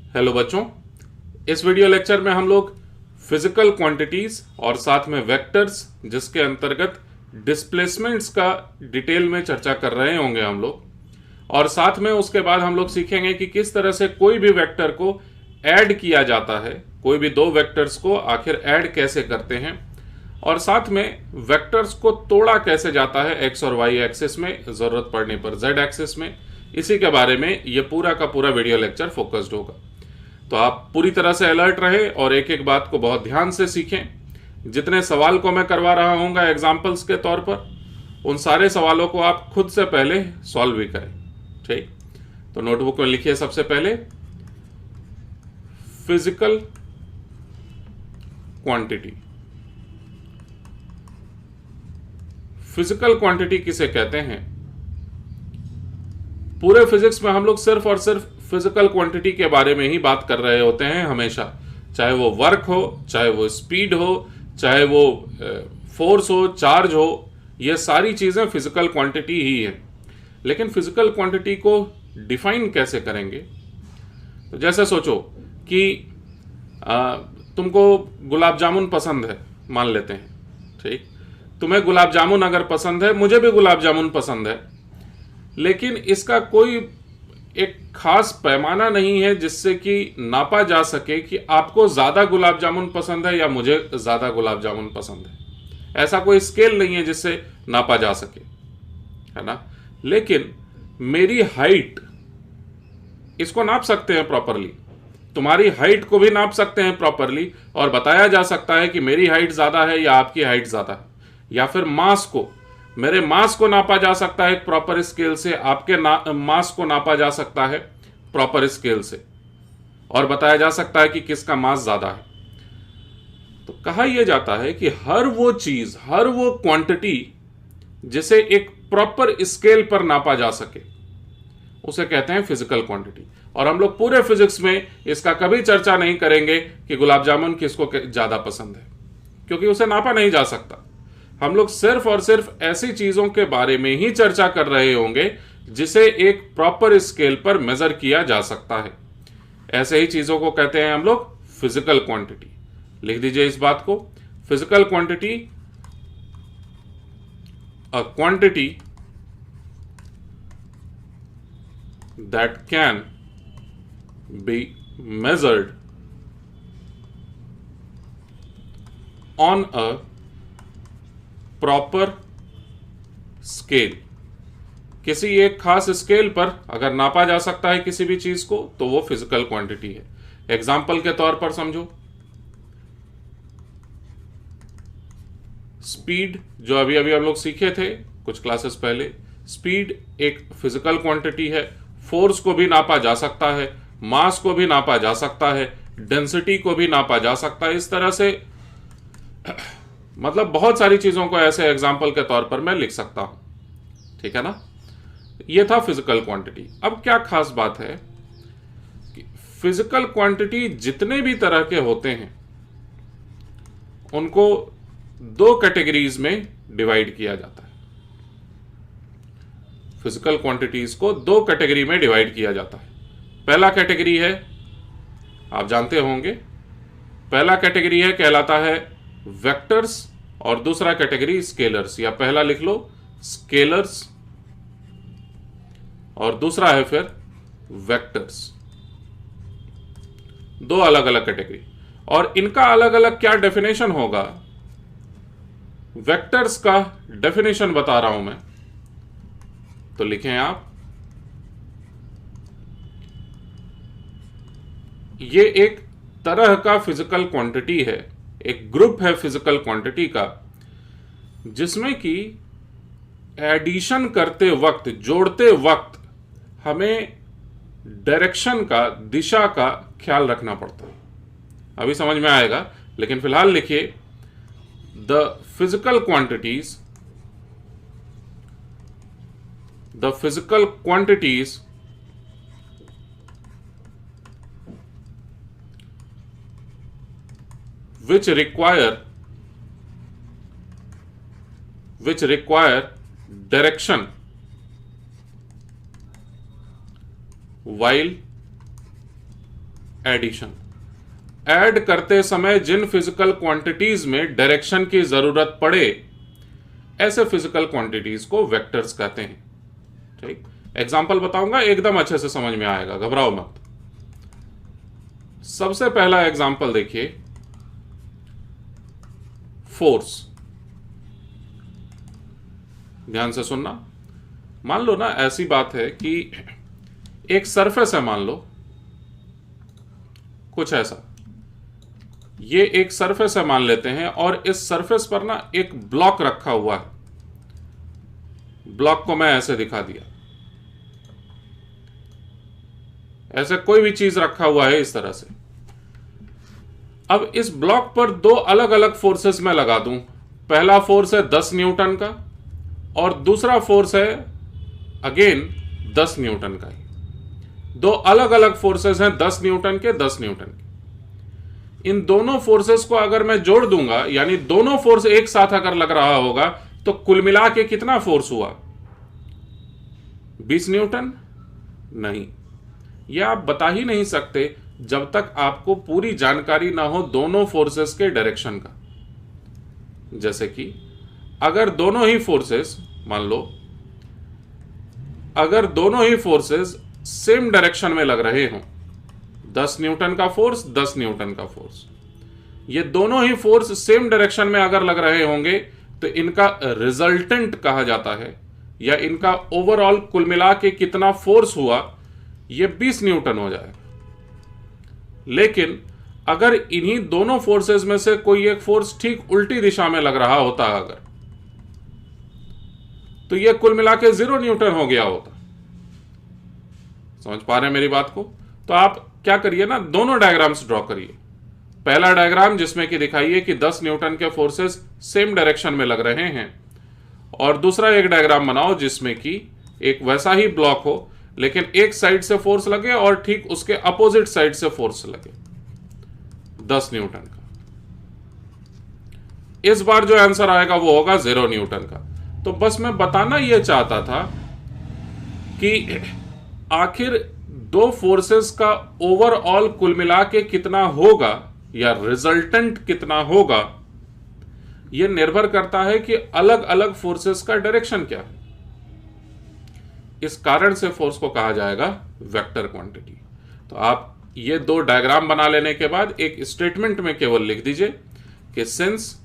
Hello बच्चों, इस video lecture में हम लोग फिजिकल क्वांटिटीज और साथ में वेक्टर्स जिसके अंतर्गत डिस्प्लेसमेंट्स का डिटेल में चर्चा कर रहे होंगे हम लोग। और साथ में उसके बाद हम लोग सीखेंगे कि किस तरह से कोई भी वेक्टर को ऐड किया जाता है, कोई भी दो वेक्टर्स को आखिर ऐड कैसे करते हैं, और साथ में वेक्टर्स को तोड़ा कैसे जाता है एक्स और वाई एक्सिस में, जरूरत पड़ने पर जेड एक्सिस में। इसी के बारे में ये पूरा का पूरा वीडियो लेक्चर फोकस्ड होगा। तो आप पूरी तरह से अलर्ट रहे और एक एक बात को बहुत ध्यान से सीखें। जितने सवाल को मैं करवा रहा हूँगा एग्जाम्पल्स के तौर पर, उन सारे सवालों को आप खुद से पहले सॉल्व भी करें। ठीक, तो नोटबुक में लिखिए सबसे पहले फिजिकल क्वांटिटी। फिजिकल क्वांटिटी किसे कहते हैं? पूरे फिजिक्स में हम लोग सिर्फ और सिर्फ फिजिकल क्वांटिटी के बारे में ही बात कर रहे होते हैं हमेशा, चाहे वो वर्क हो, चाहे वो स्पीड हो, चाहे वो फोर्स हो, चार्ज हो, ये सारी चीजें फिजिकल क्वांटिटी ही है। लेकिन फिजिकल क्वांटिटी को डिफाइन कैसे करेंगे? तो जैसे सोचो कि तुमको गुलाब जामुन पसंद है, मान लेते हैं। ठीक, तुम्हें गुलाब जामुन अगर पसंद है, मुझे भी गुलाब जामुन पसंद है, लेकिन इसका कोई एक खास पैमाना नहीं है जिससे कि नापा जा सके कि आपको ज्यादा गुलाब जामुन पसंद है या मुझे ज्यादा गुलाब जामुन पसंद है। ऐसा कोई स्केल नहीं है जिससे नापा जा सके, है ना। लेकिन मेरी हाइट, इसको नाप सकते हैं प्रॉपरली। तुम्हारी हाइट को भी नाप सकते हैं प्रॉपरली और बताया जा सकता है कि मेरी हाइट ज्यादा है या आपकी हाइट ज्यादा है। या फिर मास को, मेरे मास को नापा जा सकता है एक प्रॉपर स्केल से, आपके मास को नापा जा सकता है प्रॉपर स्केल से और बताया जा सकता है कि किसका मास ज्यादा है। तो कहा यह जाता है कि हर वो चीज, हर वो क्वांटिटी जिसे एक प्रॉपर स्केल पर नापा जा सके, उसे कहते हैं फिजिकल क्वांटिटी। और हम लोग पूरे फिजिक्स में इसका कभी चर्चा नहीं करेंगे कि गुलाब जामुन किसको ज्यादा पसंद है, क्योंकि उसे नापा नहीं जा सकता। हम लोग सिर्फ और सिर्फ ऐसी चीजों के बारे में ही चर्चा कर रहे होंगे जिसे एक प्रॉपर स्केल पर मेजर किया जा सकता है। ऐसे ही चीजों को कहते हैं हम लोग फिजिकल क्वांटिटी। लिख दीजिए इस बात को, physical quantity, a quantity that can be measured on a proper scale. किसी एक खास स्केल पर अगर नापा जा सकता है किसी भी चीज को, तो वो फिजिकल क्वांटिटी है। एग्जाम्पल के तौर पर समझो, स्पीड, जो अभी अभी हम लोग सीखे थे कुछ क्लासेस पहले, स्पीड एक फिजिकल क्वांटिटी है। फोर्स को भी नापा जा सकता है, मास को भी नापा जा सकता है, डेंसिटी को भी नापा जा सकता है। इस तरह से मतलब बहुत सारी चीजों को ऐसे एग्जाम्पल के तौर पर मैं लिख सकता हूं। ठीक है ना। यह था फिजिकल क्वांटिटी। अब क्या खास बात है कि फिजिकल क्वांटिटी जितने भी तरह के होते हैं उनको दो कैटेगरीज में डिवाइड किया जाता है। फिजिकल क्वांटिटीज को दो कैटेगरी में डिवाइड किया जाता है। पहला कैटेगरी है, आप जानते होंगे, पहला कैटेगरी है कहलाता है वेक्टर्स, और दूसरा कैटेगरी स्केलर्स, या पहला लिख लो स्केलर्स और दूसरा है फिर वेक्टर्स। दो अलग अलग कैटेगरी, और इनका अलग अलग क्या डेफिनेशन होगा। वेक्टर्स का डेफिनेशन बता रहा हूं मैं, तो लिखें आप, ये एक तरह का फिजिकल क्वांटिटी है, एक ग्रुप है फिजिकल क्वांटिटी का, जिसमें कि एडिशन करते वक्त, जोड़ते वक्त हमें डायरेक्शन का, दिशा का ख्याल रखना पड़ता है। अभी समझ में आएगा, लेकिन फिलहाल लिखिए, the physical quantities, the physical quantities which require direction while addition, add करते समय जिन फिजिकल क्वांटिटीज में डायरेक्शन की जरूरत पड़े ऐसे फिजिकल क्वांटिटीज को वेक्टर्स कहते हैं। ठीक, एग्जाम्पल बताऊंगा, एकदम अच्छे से समझ में आएगा, घबराओ मत। सबसे पहला एग्जाम्पल देखिए, फोर्स। ध्यान से सुनना। मान लो ना ऐसी बात है कि एक सरफेस है, मान लो कुछ ऐसा, ये एक सरफेस है मान लेते हैं, और इस सरफेस पर ना एक ब्लॉक रखा हुआ है। ब्लॉक को मैं ऐसे दिखा दिया, ऐसे कोई भी चीज रखा हुआ है इस तरह से। अब इस ब्लॉक पर दो अलग अलग फोर्सेस मैं लगा दूं। पहला फोर्स है 10 न्यूटन का और दूसरा फोर्स है अगेन 10 न्यूटन का ही। दो अलग अलग फोर्सेस हैं 10 न्यूटन के, 10 न्यूटन के। इन दोनों फोर्सेस को अगर मैं जोड़ दूंगा, यानी दोनों फोर्स एक साथ अगर लग रहा होगा, तो कुल मिला के कितना फोर्स हुआ? 20 न्यूटन? नहीं, यह आप बता ही नहीं सकते जब तक आपको पूरी जानकारी ना हो दोनों फोर्सेस के डायरेक्शन का। जैसे कि अगर दोनों ही फोर्सेस, मान लो अगर दोनों ही फोर्सेस सेम डायरेक्शन में लग रहे हों, 10 न्यूटन का फोर्स, 10 न्यूटन का फोर्स, ये दोनों ही फोर्स सेम डायरेक्शन में अगर लग रहे होंगे तो इनका रिजल्टेंट कहा जाता है, या इनका ओवरऑल कुल मिला के कितना फोर्स हुआ, ये 20 न्यूटन हो जाएगा। लेकिन अगर इन्हीं दोनों फोर्सेस में से कोई एक फोर्स ठीक उल्टी दिशा में लग रहा होता अगर, तो यह कुल मिला के 0 न्यूटन हो गया होता। समझ पा रहे हैं मेरी बात को? तो आप क्या करिए ना, दोनों डायग्राम्स ड्रॉ करिए। पहला डायग्राम जिसमें कि दिखाइए कि 10 न्यूटन के फोर्सेस सेम डायरेक्शन में लग रहे हैं, और दूसरा एक डायग्राम बनाओ जिसमें कि एक वैसा ही ब्लॉक हो, लेकिन एक साइड से फोर्स लगे और ठीक उसके अपोजिट साइड से फोर्स लगे 10 न्यूटन का। इस बार जो आंसर आएगा वो होगा 0 न्यूटन का। तो बस मैं बताना यह चाहता था कि आखिर दो फोर्सेस का ओवरऑल कुल मिला के कितना होगा, या रिजल्टेंट कितना होगा, यह निर्भर करता है कि अलग अलग फोर्सेस का डायरेक्शन क्या है। इस कारण से फोर्स को कहा जाएगा वेक्टर क्वांटिटी। तो आप ये दो डायग्राम बना लेने के बाद एक स्टेटमेंट में केवल लिख दीजिए कि since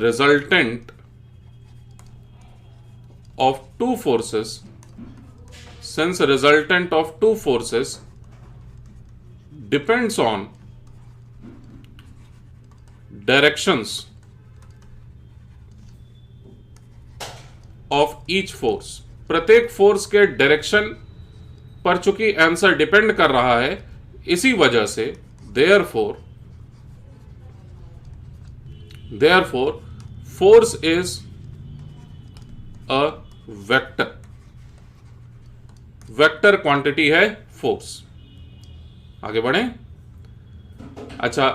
resultant of two forces, since resultant of two forces depends on directions of each force, प्रत्येक फोर्स के डायरेक्शन पर चूंकि आंसर डिपेंड कर रहा है, इसी वजह से therefore force is a vector, vector quantity है फोर्स। आगे बढ़े। अच्छा,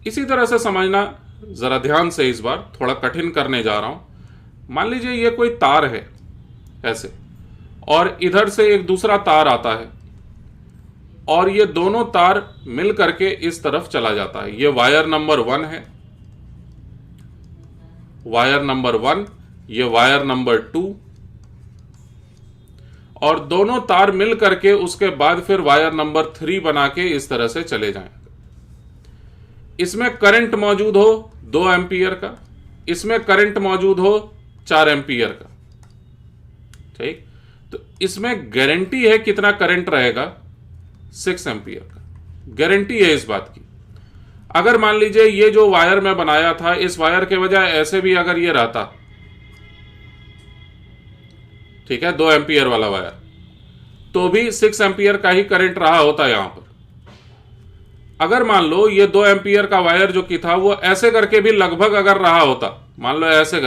इसी तरह से समझना जरा ध्यान से, इस बार थोड़ा कठिन करने जा रहा हूं। मान लीजिए ये कोई तार है ऐसे, और इधर से एक दूसरा तार आता है, और ये दोनों तार मिल करके इस तरफ चला जाता है। ये वायर नंबर 1 है, वायर नंबर 1, ये वायर नंबर 2, और दोनों तार मिल करके उसके बाद फिर वायर नंबर 3 बना के इस तरह से चले जाएं। इसमें करंट मौजूद हो 2 एम्पियर का, इसमें करंट मौजूद हो 4 एम्पियर का। ठीक, तो इसमें गारंटी है कितना करंट रहेगा? 6 एम्पियर का गारंटी है इस बात की। अगर मान लीजिए ये जो वायर मैं बनाया था, इस वायर के बजाय ऐसे भी अगर ये रहता, ठीक है, 2 एम्पियर वाला वायर, तो भी 6 एम्पियर का ही करंट रहा होता यहां पर। अगर मान लो ये 2 एम्पियर का वायर जो कि था वो ऐसे करके भी लगभग अगर रहा होता, मान लो ऐसे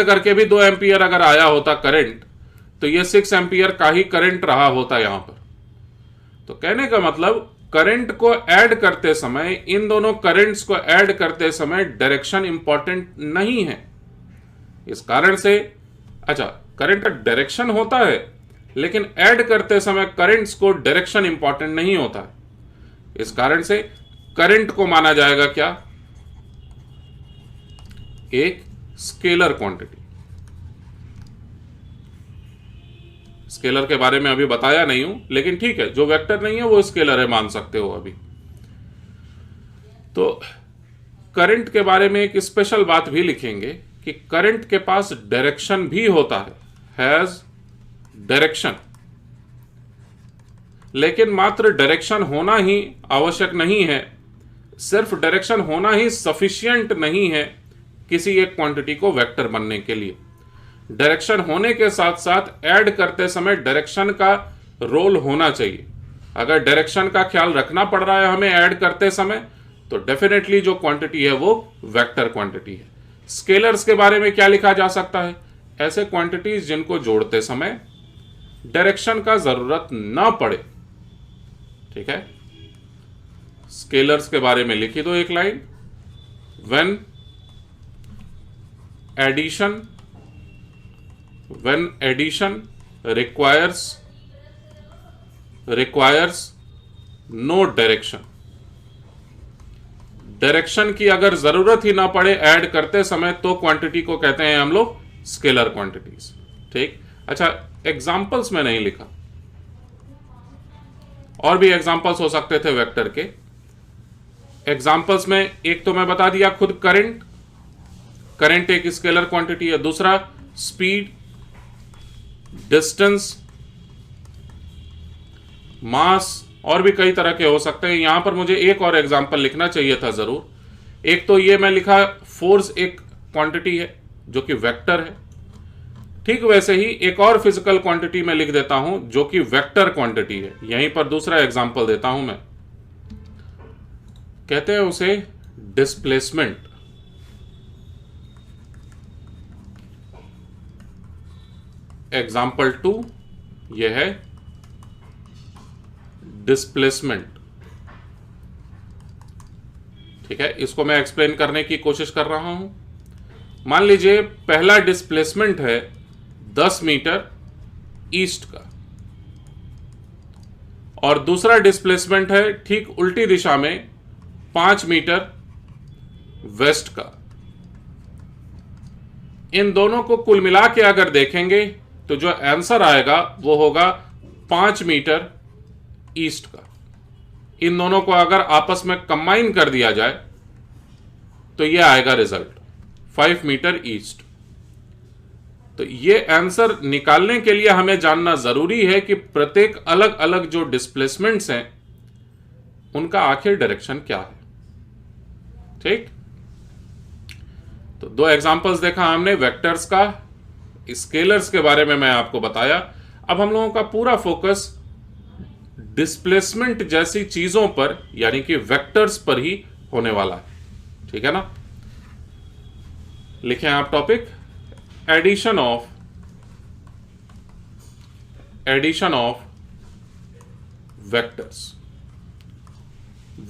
करके भी 2 एम्पियर अगर आया होता करंट, तो ये 6 एम्पियर का ही करंट रहा होता यहां पर। तो कहने का मतलब, करंट को ऐड करते समय, इन दोनों करंट्स को ऐड करते समय डायरेक्शन इंपॉर्टेंट नहीं है। इस कारण से, अच्छा, करंट का डायरेक्शन होता है, लेकिन ऐड करते समय करंट्स को डायरेक्शन इंपॉर्टेंट नहीं होता है। इस कारण से करंट को माना जाएगा क्या, एक स्केलर क्वांटिटी। स्केलर के बारे में अभी बताया नहीं हूं, लेकिन ठीक है, जो वेक्टर नहीं है वो स्केलर है, मान सकते हो अभी। तो करंट के बारे में एक स्पेशल बात भी लिखेंगे कि करंट के पास डायरेक्शन भी होता है, हैज डायरेक्शन। लेकिन मात्र डायरेक्शन होना ही आवश्यक नहीं है, सिर्फ डायरेक्शन होना ही सफिशिएंट नहीं है किसी एक क्वांटिटी को वेक्टर बनने के लिए। डायरेक्शन होने के साथ साथ ऐड करते समय डायरेक्शन का रोल होना चाहिए। अगर डायरेक्शन का ख्याल रखना पड़ रहा है हमें ऐड करते समय, तो डेफिनेटली जो क्वांटिटी है वो वेक्टर क्वांटिटी है। स्केलर्स के बारे में क्या लिखा जा सकता है, ऐसे क्वांटिटीज जिनको जोड़ते समय डायरेक्शन का जरूरत ना पड़े। ठीक है, स्केलर्स के बारे में लिखी दो एक line, when addition requires no direction. Direction की अगर जरूरत ही ना पड़े ऐड करते समय, तो क्वांटिटी को कहते हैं हम लोग स्केलर क्वांटिटीज। ठीक, अच्छा, एग्जांपल्स में नहीं लिखा, और भी एग्जांपल्स हो सकते थे वेक्टर के। एग्जांपल्स में एक तो मैं बता दिया खुद करंट एक स्केलर क्वांटिटी है। दूसरा स्पीड, डिस्टेंस, मास, और भी कई तरह के हो सकते हैं। यहां पर मुझे एक और एग्जांपल लिखना चाहिए था जरूर। एक तो ये मैं लिखा, फोर्स एक क्वांटिटी है जो कि वेक्टर है। ठीक वैसे ही एक और फिजिकल क्वांटिटी मैं लिख देता हूं जो कि वेक्टर क्वांटिटी है। यहीं पर दूसरा एग्जांपल देता हूं मैं, कहते हैं उसे डिस्प्लेसमेंट। एग्जाम्पल 2 यह है डिस्प्लेसमेंट। ठीक है, इसको मैं एक्सप्लेन करने की कोशिश कर रहा हूं। मान लीजिए पहला डिस्प्लेसमेंट है 10 मीटर ईस्ट का, और दूसरा डिस्प्लेसमेंट है ठीक उल्टी दिशा में 5 मीटर वेस्ट का। इन दोनों को कुल मिला के अगर देखेंगे तो जो आंसर आएगा वो होगा 5 मीटर ईस्ट का। इन दोनों को अगर आपस में कंबाइन कर दिया जाए तो ये आएगा रिजल्ट 5 मीटर ईस्ट। तो ये आंसर निकालने के लिए हमें जानना जरूरी है कि प्रत्येक अलग अलग जो डिस्प्लेसमेंट्स हैं उनका आखिर डायरेक्शन क्या है। ठीक, तो दो एग्जांपल्स देखा हमने वेक्टर्स का, स्केलर्स के बारे में मैं आपको बताया। अब हम लोगों का पूरा फोकस डिस्प्लेसमेंट जैसी चीजों पर यानी कि वेक्टर्स पर ही होने वाला है। ठीक है ना, लिखें आप topic addition of vectors.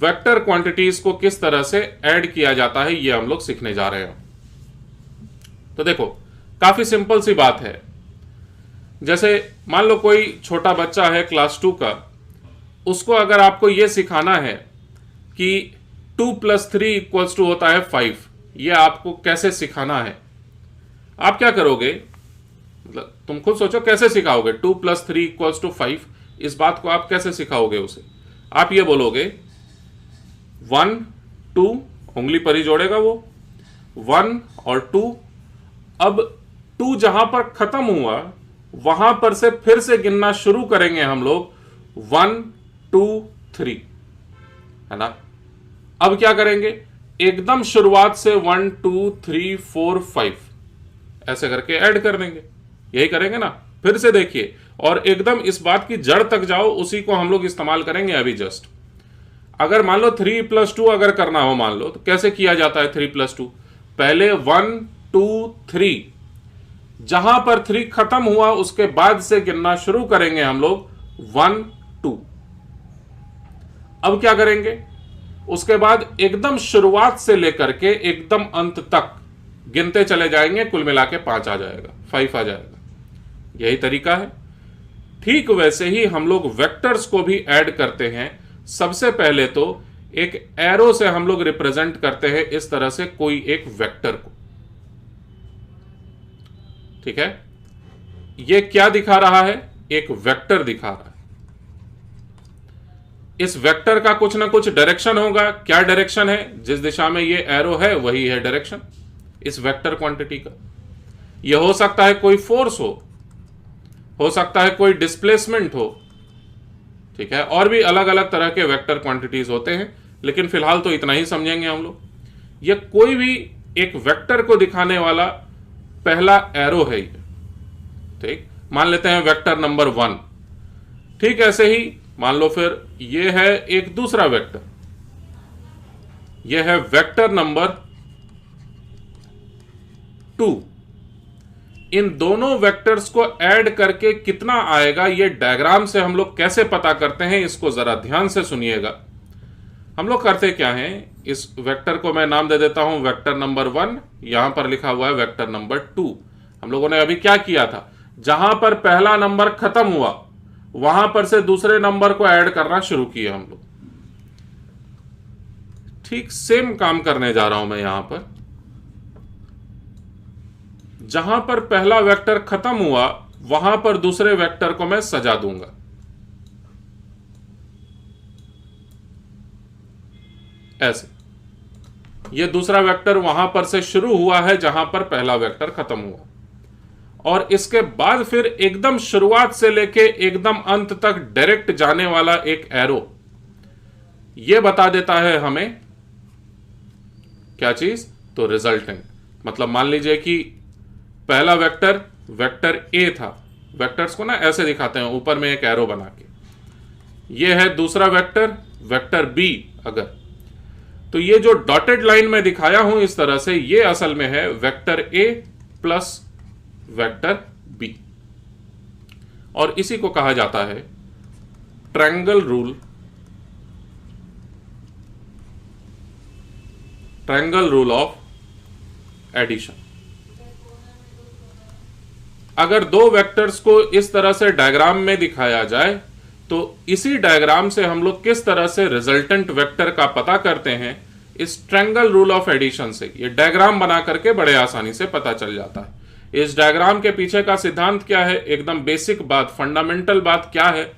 Vector quantities को किस तरह से ऐड किया जाता है ये हम लोग सीखने जा रहे हैं। तो देखो, काफी सिंपल सी बात है। जैसे मान लो कोई छोटा बच्चा है क्लास 2 का, उसको अगर आपको यह सिखाना है कि 2 + 3 = होता है 5, यह आपको कैसे सिखाना है, आप क्या करोगे, मतलब तुम खुद सोचो कैसे सिखाओगे। 2 + 3 = 5, इस बात को आप कैसे सिखाओगे उसे। आप ये बोलोगे 1 2, उंगली पर ही जोड़ेगा वो, 1 और 2। अब 2 जहां पर खत्म हुआ वहां पर से फिर से गिनना शुरू करेंगे हम लोग, 1 2 3, है ना। अब क्या करेंगे, एकदम शुरुआत से 1 2 3 4 5 ऐसे करके ऐड कर देंगे। यही करेंगे ना, फिर से देखिए, और एकदम इस बात की जड़ तक जाओ, उसी को हम लोग इस्तेमाल करेंगे अभी जस्ट। अगर मान लो 3 + 2 अगर करना हो मान लो, तो कैसे किया जाता है 3 + 2, पहले 1 2 3, जहां पर 3 खत्म हुआ उसके बाद से गिनना शुरू करेंगे हम लोग 1 2। अब क्या करेंगे, उसके बाद एकदम शुरुआत से लेकर के एकदम अंत तक गिनते चले जाएंगे, कुल मिला के 5 आ जाएगा, 5 आ जाएगा। यही तरीका है। ठीक वैसे ही हम लोग वेक्टर्स को भी ऐड करते हैं। सबसे पहले तो एक एरो से हम लोग रिप्रेजेंट करते हैं इस तरह से कोई एक वेक्टर को। ठीक है, ये क्या दिखा रहा है? एक वेक्टर दिखा रहा है। इस वेक्टर का कुछ ना कुछ डायरेक्शन होगा। क्या डायरेक्शन है? जिस दिशा में ये एरो है वही है डायरेक्शन इस वेक्टर क्वांटिटी का। यह हो सकता है कोई फोर्स हो सकता है कोई डिस्प्लेसमेंट हो। ठीक है, और भी अलग अलग तरह के वेक्टर क्वांटिटीज होते हैं, लेकिन फिलहाल तो इतना ही समझेंगे हम लोग। यह कोई भी एक वेक्टर को दिखाने वाला पहला एरो है ये। ठीक, मान लेते हैं वेक्टर नंबर 1। ठीक ऐसे ही मान लो फिर ये है एक दूसरा वेक्टर, यह है वेक्टर नंबर 2। इन दोनों वेक्टर्स को ऐड करके कितना आएगा ये डायग्राम से हम लोग कैसे पता करते हैं, इसको जरा ध्यान से सुनिएगा। हम लोग करते क्या हैं, इस वेक्टर को मैं नाम दे देता हूं वेक्टर नंबर 1, यहां पर लिखा हुआ है वेक्टर नंबर 2। हम लोगों ने अभी क्या किया था, जहां पर पहला नंबर खत्म हुआ वहां पर से दूसरे नंबर को ऐड करना शुरू किया हम लोग। ठीक सेम काम करने जा रहा हूं मैं। यहां पर जहां पर पहला वेक्टर खत्म हुआ वहां पर दूसरे वेक्टर को मैं सजा दूंगा। ऐसे ये दूसरा वेक्टर वहां पर से शुरू हुआ है जहां पर पहला वेक्टर खत्म हुआ, और इसके बाद फिर एकदम शुरुआत से लेके एकदम अंत तक डायरेक्ट जाने वाला एक एरो यह बता देता है हमें क्या चीज, तो रिजल्टेंट। मतलब मान लीजिए कि पहला वेक्टर वेक्टर ए था। वेक्टर्स को ना ऐसे दिखाते हैं ऊपर में एक एरो बना के। यह है दूसरा वेक्टर वेक्टर बी। अगर तो ये जो डॉटेड लाइन में दिखाया हूं इस तरह से, ये असल में है vector A plus vector B, और इसी को कहा जाता है triangle rule. Triangle rule of addition. अगर दो वेक्टर्स को इस तरह से डायग्राम में दिखाया जाए तो इसी डायग्राम से हम लोग किस तरह से रिजल्टेंट वेक्टर का पता करते हैं, इस ट्रायंगल रूल ऑफ एडिशन से ये डायग्राम बना करके बड़े आसानी से पता चल जाता है। इस डायग्राम के पीछे का सिद्धांत क्या है, एकदम बेसिक बात, फंडामेंटल बात क्या है,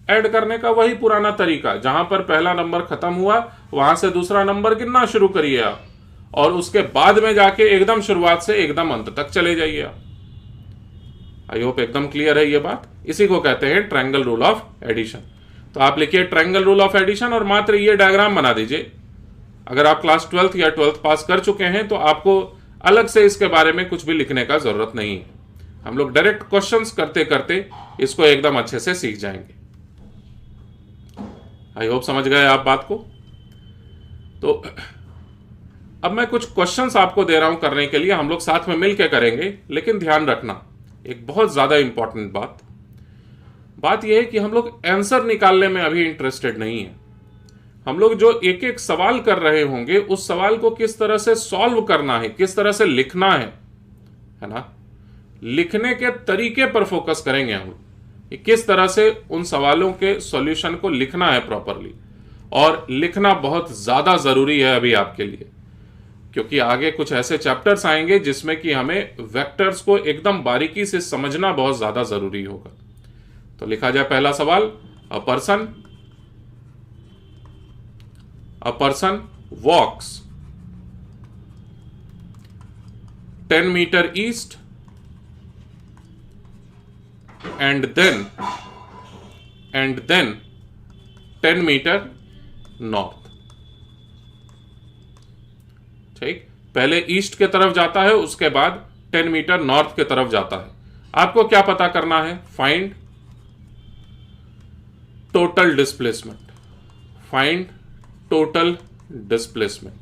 ऐड करने का वही पुराना तरीका। जहां पर पहला नंबर खत्म हुआ वहां से दूसरा नंबर गिनना शुरू करिए आप, और उसके बाद में जाके एकदम शुरुआत से एकदम अंत तक चले जाइए आप। आई होप एकदम क्लियर है ये बात। इसी को कहते हैं ट्रायंगल रूल ऑफ एडिशन। तो आप लिखिए ट्रायंगल रूल ऑफ एडिशन और मात्र ये डायग्राम बना दीजिए। अगर आप क्लास 12th या 12th पास कर चुके हैं तो आपको अलग से इसके बारे में कुछ भी लिखने का जरूरत नहीं है। हम लोग डायरेक्ट क्वेश्चंस करते करते इसको एकदम अच्छे से सीख जाएंगे। आई होप समझ गए आप बात को। तो अब मैं कुछ क्वेश्चंस आपको दे रहा हूं करने के लिए, हम लोग साथ में मिलकर करेंगे। लेकिन ध्यान रखना एक बहुत ज्यादा इंपॉर्टेंट बात यह है कि हम लोग आंसर निकालने में अभी इंटरेस्टेड नहीं है। हम लोग जो एक एक सवाल कर रहे होंगे उस सवाल को किस तरह से सॉल्व करना है, किस तरह से लिखना है ना, लिखने के तरीके पर फोकस करेंगे हम लोग। किस तरह से उन सवालों के सॉल्यूशन को लिखना है प्रॉपरली, और लिखना बहुत ज्यादा जरूरी है अभी आपके लिए, क्योंकि आगे कुछ ऐसे चैप्टर्स आएंगे जिसमें कि हमें वेक्टर्स को एकदम बारीकी से समझना बहुत ज्यादा जरूरी होगा। तो लिखा जाए पहला सवाल, a person walks 10 meter east and then 10 meter north। ठीक, पहले ईस्ट के तरफ जाता है, उसके बाद 10 मीटर नॉर्थ के तरफ जाता है। आपको क्या पता करना है, find total displacement. Find total displacement.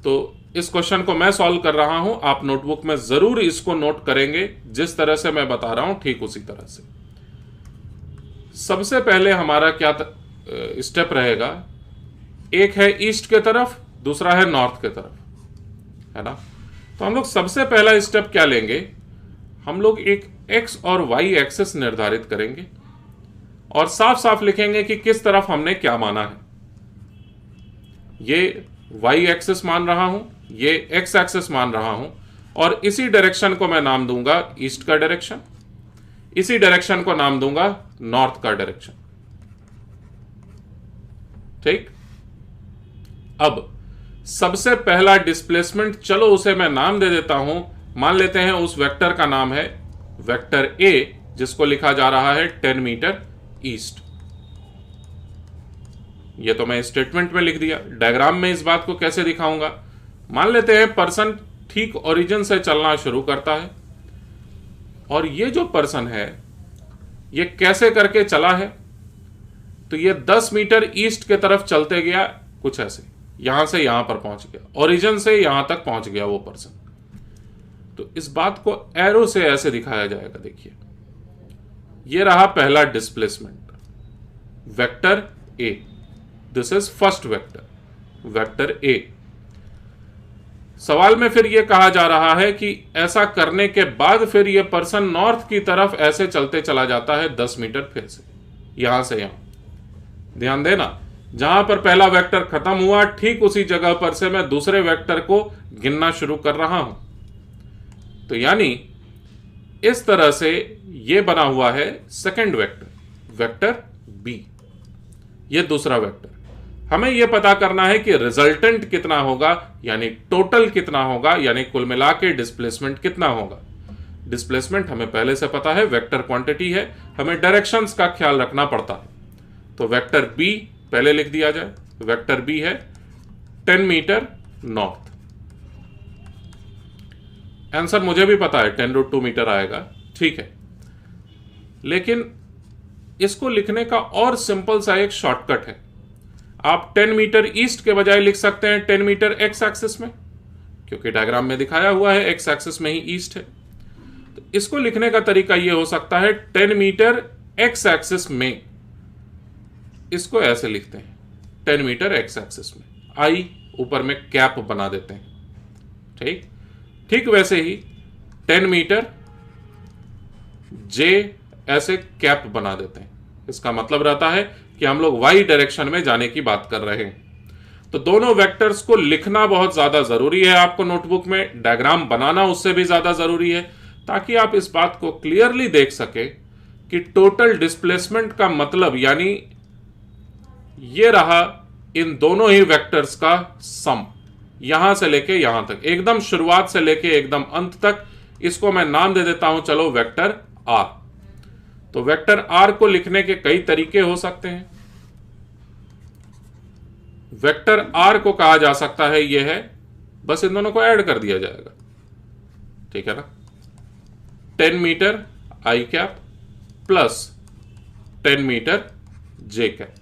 तो इस क्वेश्चन को मैं सॉल्व कर रहा हूं, आप नोटबुक में जरूर इसको नोट करेंगे। जिस तरह से मैं बता रहा हूं ठीक उसी तरह से। सबसे पहले हमारा क्या स्टेप रहेगा, एक है ईस्ट के तरफ, दूसरा है नॉर्थ के तरफ, है ना। तो तो हम लोग सबसे पहला स्टेप क्या लेंगे, हम लोग एक एक्स और वाई एक्सेस निर्धारित करेंगे और साफ साफ लिखेंगे कि किस तरफ हमने क्या माना है। ये वाई एक्सेस मान रहा हूं, ये एक्स एक्सेस मान रहा हूं, और इसी डायरेक्शन को मैं नाम दूंगा ईस्ट का डायरेक्शन, इसी डायरेक्शन को नाम दूंगा नॉर्थ का डायरेक्शन। ठीक। अब सबसे पहला डिस्प्लेसमेंट, चलो उसे मैं नाम दे देता हूं, मान लेते हैं उस वेक्टर का नाम है वेक्टर ए, जिसको लिखा जा रहा है 10 मीटर ईस्ट। ये तो मैं स्टेटमेंट में लिख दिया। डायग्राम में इस बात को कैसे दिखाऊंगा, मान लेते हैं पर्सन ठीक ओरिजिन से चलना शुरू करता है, और ये जो पर्सन है ये कैसे करके चला है, तो ये 10 मीटर ईस्ट के तरफ चलते गया, कुछ ऐसे यहां से यहां पर पहुंच गया, ओरिजिन से यहां तक पहुंच गया वो पर्सन। तो इस बात को एरो से ऐसे दिखाया जाएगा, देखिए ये रहा पहला displacement, vector A, this is first vector, vector A. सवाल में फिर यह कहा जा रहा है कि ऐसा करने के बाद फिर यह पर्सन नॉर्थ की तरफ ऐसे चलते चला जाता है 10 मीटर, फिर से यहां से यहां। ध्यान देना, जहां पर पहला वेक्टर खत्म हुआ ठीक उसी जगह पर से मैं दूसरे वेक्टर को गिनना शुरू कर रहा हूं। तो यानी इस तरह से यह बना हुआ है सेकंड वेक्टर, वेक्टर बी, यह दूसरा वेक्टर। हमें यह पता करना है कि रिजल्टेंट कितना होगा, यानी टोटल कितना होगा, यानी कुल मिला के डिस्प्लेसमेंट कितना होगा। डिस्प्लेसमेंट हमें पहले से पता है, वेक्टर क्वांटिटी है, हमें डायरेक्शंस का ख्याल रखना पड़ता है। तो वेक्टर बी पहले लिख दिया जाए, वेक्टर बी है 10 मीटर नॉर्थ। आंसर मुझे भी पता है 10√2 मीटर आएगा, ठीक है, लेकिन इसको लिखने का और सिंपल सा एक शॉर्टकट है। आप 10 मीटर ईस्ट के बजाय लिख सकते हैं 10 मीटर एक्स एक्सिस में, क्योंकि डायग्राम में दिखाया हुआ है एक्स एक्सिस में ही ईस्ट है। तो इसको लिखने का तरीका यह हो सकता है 10 मीटर एक्स एक्सिस में, इसको ऐसे लिखते हैं 10 मीटर एक्स एक्सिस में, आई ऊपर में कैप बना देते हैं। ठीक ठीक वैसे ही 10 मीटर जे ऐसे कैप बना देते हैं। इसका मतलब रहता है कि हम लोग वाई डायरेक्शन में जाने की बात कर रहे हैं। तो दोनों वेक्टर्स को लिखना बहुत ज्यादा जरूरी है आपको नोटबुक में, डायग्राम बनाना उससे भी ज्यादा जरूरी है, ताकि आप इस बात को क्लियरली देख सके कि टोटल डिस्प्लेसमेंट का मतलब, यानी ये रहा इन दोनों ही वेक्टर्स का सम, यहां से लेके यहां तक, एकदम शुरुआत से लेके एकदम अंत तक। इसको मैं नाम दे देता हूं, चलो वेक्टर आर। तो वेक्टर आर को लिखने के कई तरीके हो सकते हैं। वेक्टर आर को कहा जा सकता है, यह है, बस इन दोनों को ऐड कर दिया जाएगा, ठीक है ना, 10 मीटर आई कैप प्लस 10 मीटर जे कैप।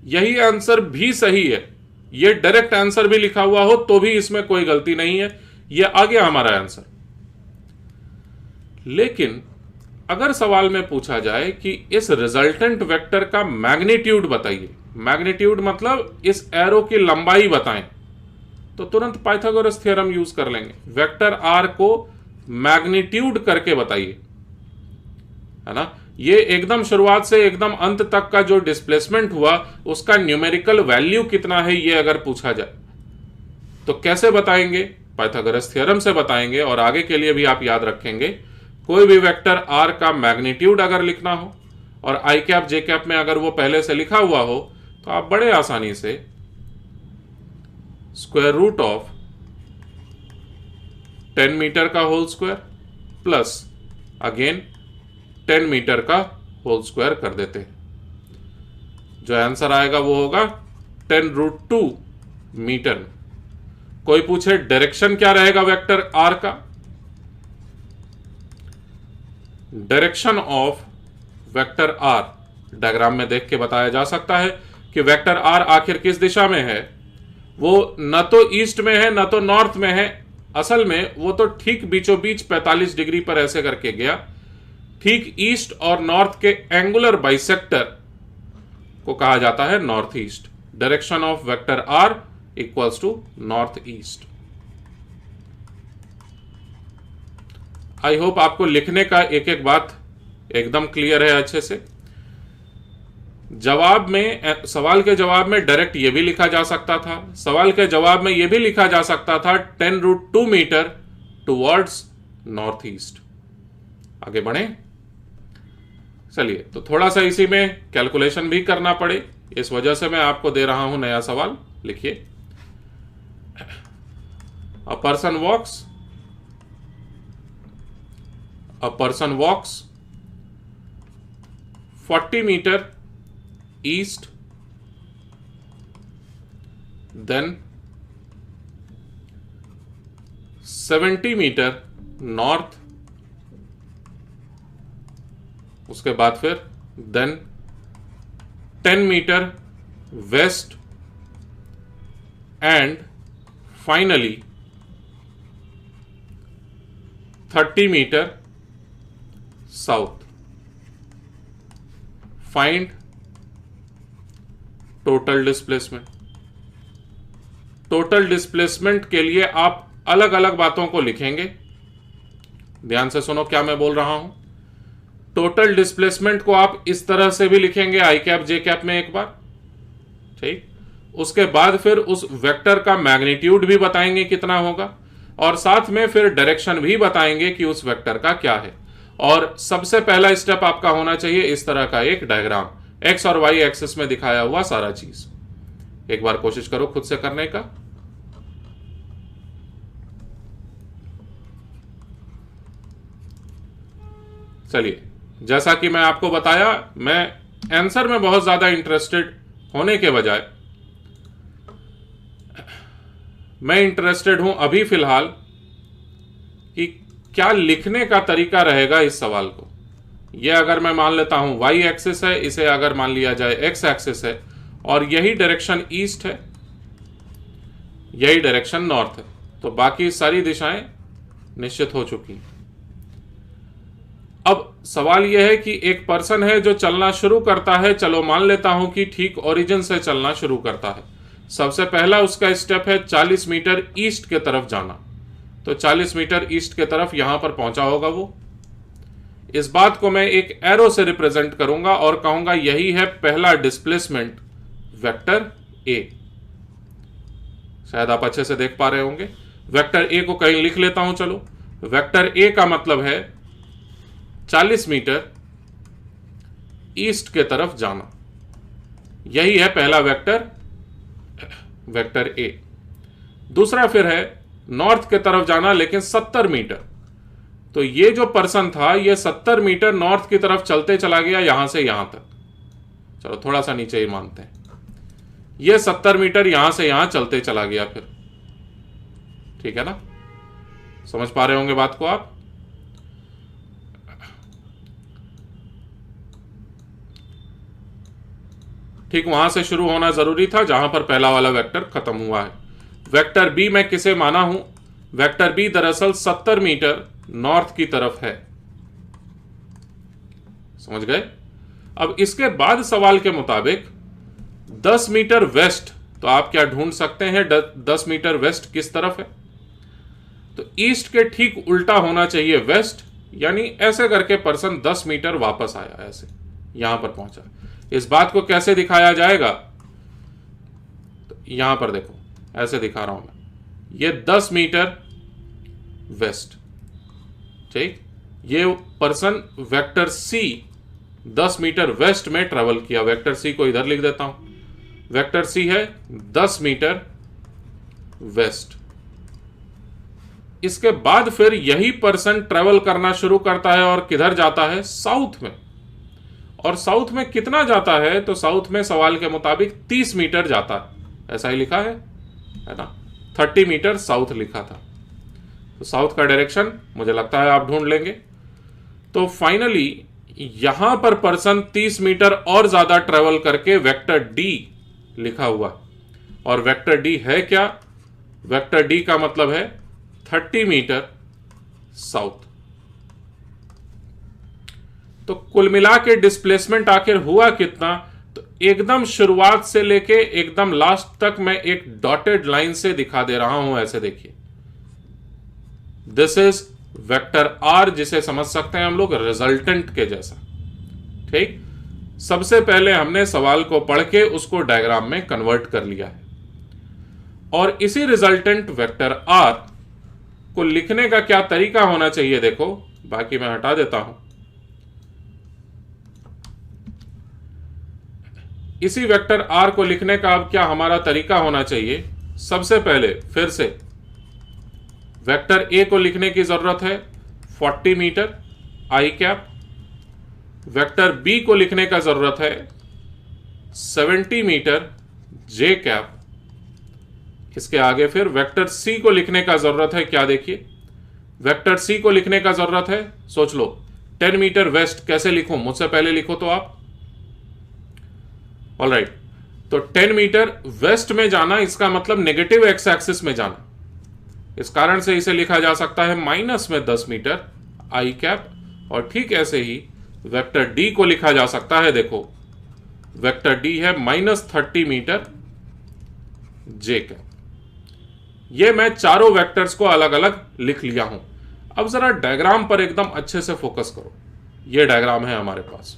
यही आंसर भी सही है, यह डायरेक्ट आंसर भी लिखा हुआ हो तो भी इसमें कोई गलती नहीं है, यह आ गया हमारा आंसर। लेकिन अगर सवाल में पूछा जाए कि इस रिजल्टेंट वेक्टर का मैग्नीट्यूड बताइए, मैग्नीट्यूड मतलब इस एरो की लंबाई बताएं, तो तुरंत पाइथागोरस थ्योरम यूज कर लेंगे। वेक्टर आर को मैग्नीट्यूड करके बताइए, है ना, ये एकदम शुरुआत से एकदम अंत तक का जो डिस्प्लेसमेंट हुआ उसका न्यूमेरिकल वैल्यू कितना है, ये अगर पूछा जाए तो कैसे बताएंगे, पाइथागोरस थ्योरम से बताएंगे। और आगे के लिए भी आप याद रखेंगे, कोई भी वेक्टर आर का मैग्नीट्यूड अगर लिखना हो और आई कैप जे कैप में अगर वो पहले से लिखा हुआ हो, तो आप बड़े आसानी से स्क्वायर रूट ऑफ 10 मीटर का whole square plus again 10 metre का होल स्क्वायर कर देते हैं। जो आंसर आएगा वो होगा 10√2 मीटर। कोई पूछे डायरेक्शन क्या रहेगा वेक्टर आर का, direction of vector are diagram में देख के बताया जा सकता है कि वेक्टर आर आखिर किस दिशा में है। वो न तो ईस्ट में है न तो नॉर्थ में है, असल में वो तो ठीक बीचों बीच 45 डिग्री पर ऐसे करके गया। ठीक ईस्ट और नॉर्थ के एंगुलर बाइसेक्टर को कहा जाता है north east. Direction of vector R equals to north east. I hope आपको लिखने का एक एक बात एकदम क्लियर है अच्छे से। जवाब में, सवाल के जवाब में डायरेक्ट ये भी लिखा जा सकता था, सवाल के जवाब में ये भी लिखा जा सकता था 10√2 मीटर टुवर्ड्स नॉर्थ ईस्ट। आगे बढ़े, चलिए। तो थोड़ा सा इसी में कैलकुलेशन भी करना पड़े, इस वजह से मैं आपको दे रहा हूं नया सवाल। लिखिए, a person walks 40 metre east, then 70 metre north, उसके बाद फिर then 10 metre west, and finally 30 metre south. Find total displacement. Total displacement के लिए आप अलग अलग बातों को लिखेंगे। ध्यान से सुनो क्या मैं बोल रहा हूं। टोटल डिस्प्लेसमेंट को आप इस तरह से भी लिखेंगे आई कैप जे कैप में एक बार, ठीक। उसके बाद फिर उस वेक्टर का मैग्नीट्यूड भी बताएंगे कितना होगा, और साथ में फिर डायरेक्शन भी बताएंगे कि उस वेक्टर का क्या है। और सबसे पहला स्टेप आपका होना चाहिए इस तरह का एक डायग्राम, एक्स और वाई एक्सिस में दिखाया हुआ सारा चीज। एक बार कोशिश करो खुद से करने का। चलिए, जैसा कि मैं आपको बताया, मैं आंसर में बहुत ज्यादा इंटरेस्टेड होने के बजाय मैं इंटरेस्टेड हूं अभी फिलहाल कि क्या लिखने का तरीका रहेगा इस सवाल को। यह अगर मैं मान लेता हूं वाई एक्सिस है, इसे अगर मान लिया जाए एक्स एक्सिस है, और यही डायरेक्शन ईस्ट है, यही डायरेक्शन नॉर्थ है, तो बाकी सारी दिशाएं निश्चित हो चुकी हैं। अब सवाल यह है कि एक पर्सन है जो चलना शुरू करता है, चलो मान लेता हूं कि ठीक ओरिजिन से चलना शुरू करता है। सबसे पहला उसका स्टेप है 40 मीटर ईस्ट के तरफ जाना, तो 40 मीटर ईस्ट के तरफ यहां पर पहुंचा होगा वो। इस बात को मैं एक एरो से रिप्रेजेंट करूंगा और कहूंगा यही है पहला डिस्प्लेसमेंट वेक्टर ए। शायद आप अच्छे से देख पा रहे होंगे। वेक्टर ए को कहीं लिख लेता हूं, चलो। वेक्टर ए का मतलब है 40 मीटर ईस्ट के तरफ जाना, यही है पहला वेक्टर, वेक्टर ए। दूसरा फिर है नॉर्थ के तरफ जाना, लेकिन 70 मीटर। तो ये जो पर्सन था ये 70 मीटर नॉर्थ की तरफ चलते चला गया यहां से यहां तक। चलो थोड़ा सा नीचे ही मानते हैं, ये 70 मीटर यहां से यहां चलते चला गया फिर, ठीक है ना। समझ पा रहे होंगे बात को आप। ठीक वहां से शुरू होना जरूरी था जहां पर पहला वाला वेक्टर खत्म हुआ है। वेक्टर बी मैं किसे माना हूं, वेक्टर बी दरअसल 70 मीटर नॉर्थ की तरफ है। समझ गए। अब इसके बाद सवाल के मुताबिक 10 मीटर वेस्ट, तो आप क्या ढूंढ सकते हैं 10 मीटर वेस्ट किस तरफ है। तो ईस्ट के ठीक उल्टा होना चाहिए वेस्ट, यानी ऐसे करके पर्सन 10 मीटर वापस आया, ऐसे यहां पर पहुंचा। इस बात को कैसे दिखाया जाएगा, तो यहां पर देखो ऐसे दिखा रहा हूं मैं, ये 10 मीटर वेस्ट, ठीक। ये person vector C 10 metre west में ट्रेवल किया। वेक्टर सी को इधर लिख देता हूं, वेक्टर सी है 10 मीटर वेस्ट। इसके बाद फिर यही पर्सन ट्रेवल करना शुरू करता है और किधर जाता है, साउथ में। और साउथ में कितना जाता है, तो साउथ में सवाल के मुताबिक 30 मीटर जाता है, ऐसा ही लिखा है ना। 30 मीटर साउथ लिखा था, तो साउथ का डायरेक्शन मुझे लगता है आप ढूंढ लेंगे। तो फाइनली यहां पर पर्सन 30 मीटर और ज्यादा ट्रेवल करके वेक्टर डी लिखा हुआ, और वेक्टर डी है क्या, वेक्टर डी का मतलब है 30 मीटर साउथ। तो कुल मिला के डिस्प्लेसमेंट आखिर हुआ कितना, तो एकदम शुरुआत से लेके एकदम लास्ट तक मैं एक डॉटेड लाइन से दिखा दे रहा हूं, ऐसे देखिए। दिस इज वेक्टर आर जिसे समझ सकते हैं हम लोग रिजल्टेंट के जैसा। ठीक, सबसे पहले हमने सवाल को पढ़ के उसको डायग्राम में कन्वर्ट कर लिया है, और इसी रिजल्टेंट वेक्टर आर को लिखने का क्या तरीका होना चाहिए देखो, बाकी मैं हटा देता हूं। इसी वेक्टर आर को लिखने का अब क्या हमारा तरीका होना चाहिए, सबसे पहले फिर से वेक्टर ए को लिखने की जरूरत है 40 मीटर आई कैप, वेक्टर बी को लिखने का जरूरत है 70 मीटर जे कैप, इसके आगे फिर वेक्टर सी को लिखने का जरूरत है क्या, देखिए वेक्टर सी को लिखने का जरूरत है, सोच लो 10 मीटर वेस्ट, कैसे लिखूं, मुझसे पहले लिखो तो आप। ऑलराइट, तो 10 मीटर वेस्ट में जाना, इसका मतलब नेगेटिव एक्स एक्सिस में जाना, इस कारण से इसे लिखा जा सकता है माइनस में 10 मीटर आई कैप, और ठीक ऐसे ही वेक्टर डी को लिखा जा सकता है, देखो वेक्टर डी है -30 मीटर जे कैप। ये मैं चारों वेक्टर्स को अलग अलग लिख लिया हूं। अब जरा डायग्राम पर एकदम अच्छे से फोकस करो। ये डायग्राम है हमारे पास,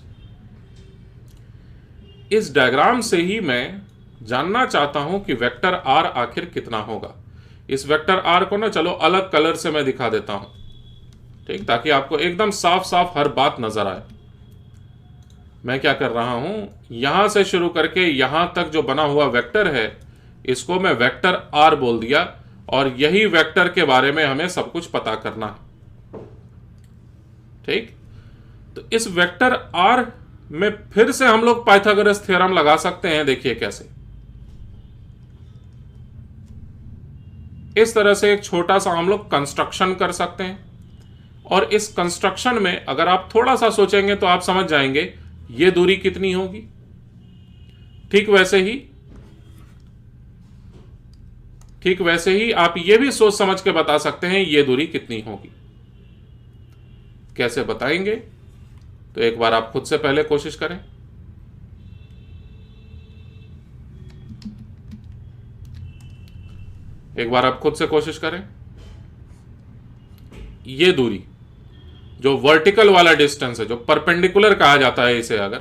इस डायग्राम से ही मैं जानना चाहता हूं कि वेक्टर आर आखिर कितना होगा। इस वेक्टर आर को ना चलो अलग कलर से मैं दिखा देता हूं, ठीक, ताकि आपको एकदम साफ साफ हर बात नजर आए। मैं क्या कर रहा हूं, यहां से शुरू करके यहां तक जो बना हुआ वेक्टर है इसको मैं वेक्टर आर बोल दिया, और यही वेक्टर के बारे में हमें सब कुछ पता करना है। ठीक, तो इस वेक्टर आर में फिर से हम लोग पाइथागोरस थ्योरम लगा सकते हैं। देखिए कैसे, इस तरह से एक छोटा सा हम लोग कंस्ट्रक्शन कर सकते हैं, और इस कंस्ट्रक्शन में अगर आप थोड़ा सा सोचेंगे तो आप समझ जाएंगे ये दूरी कितनी होगी। ठीक वैसे ही आप ये भी सोच समझ के बता सकते हैं ये दूरी कितनी होगी। कैसे बताएंगे, तो एक बार आप खुद से पहले कोशिश करें। एक बार आप खुद से कोशिश करें, ये दूरी जो वर्टिकल वाला डिस्टेंस है, जो परपेंडिकुलर कहा जाता है इसे, अगर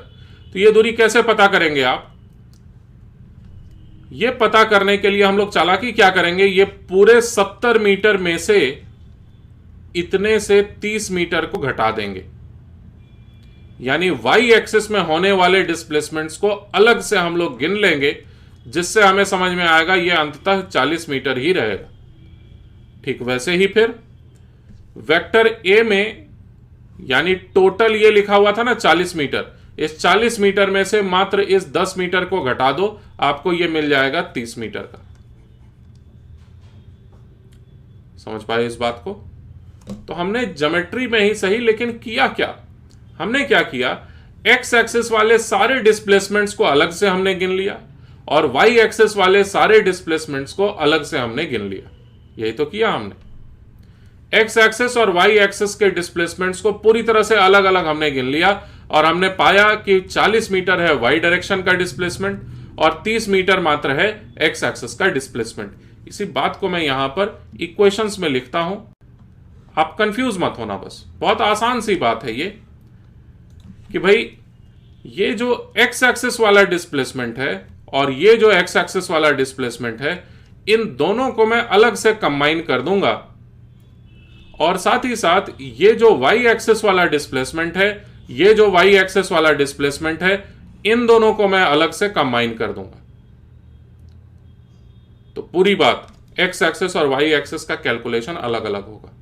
तो ये दूरी कैसे पता करेंगे आप। ये पता करने के लिए हम लोग चालाकी क्या करेंगे, ये पूरे 70 मीटर में से इतने से 30 मीटर को घटा देंगे, यानी वाई एक्सिस में होने वाले डिस्प्लेसमेंट्स को अलग से हम लोग गिन लेंगे, जिससे हमें समझ में आएगा ये अंततः 40 मीटर ही रहेगा। ठीक वैसे ही फिर वेक्टर ए में, यानी टोटल ये लिखा हुआ था ना 40 मीटर, इस 40 मीटर में से मात्र इस 10 मीटर को घटा दो, आपको ये मिल जाएगा 30 मीटर का। समझ पाए इस बात को। तो हमने ज्योमेट्री में ही सही, लेकिन किया क्या, हमने क्या किया, एक्स एक्सिस वाले सारे डिस्प्लेसमेंट्स को अलग से हमने गिन लिया, और वाई एक्सिस वाले सारे डिस्प्लेसमेंट्स को अलग से हमने गिन लिया। यही तो किया हमने, एक्स एक्सिस और वाई एक्सिस के डिस्प्लेसमेंट्स को पूरी तरह से अलग अलग हमने गिन लिया, और हमने पाया कि 40 मीटर है वाई डायरेक्शन का डिस्प्लेसमेंट और 30 मीटर मात्र है एक्स एक्सिस का डिस्प्लेसमेंट। इसी बात को मैं यहां पर इक्वेशंस में लिखता हूं, आप कंफ्यूज मत होना, बस बहुत आसान सी बात है ये, कि भाई ये जो एक्स एक्सिस वाला डिस्प्लेसमेंट है और ये जो एक्स एक्सिस वाला डिस्प्लेसमेंट है, इन दोनों को मैं अलग से कंबाइन कर दूंगा, और साथ ही साथ ये जो वाई एक्सिस वाला डिस्प्लेसमेंट है, ये जो वाई एक्सिस वाला डिस्प्लेसमेंट है, इन दोनों को मैं अलग से कंबाइन कर दूंगा। तो पूरी बात एक्स एक्सिस और वाई एक्सिस का कैलकुलेशन अलग अलग होगा,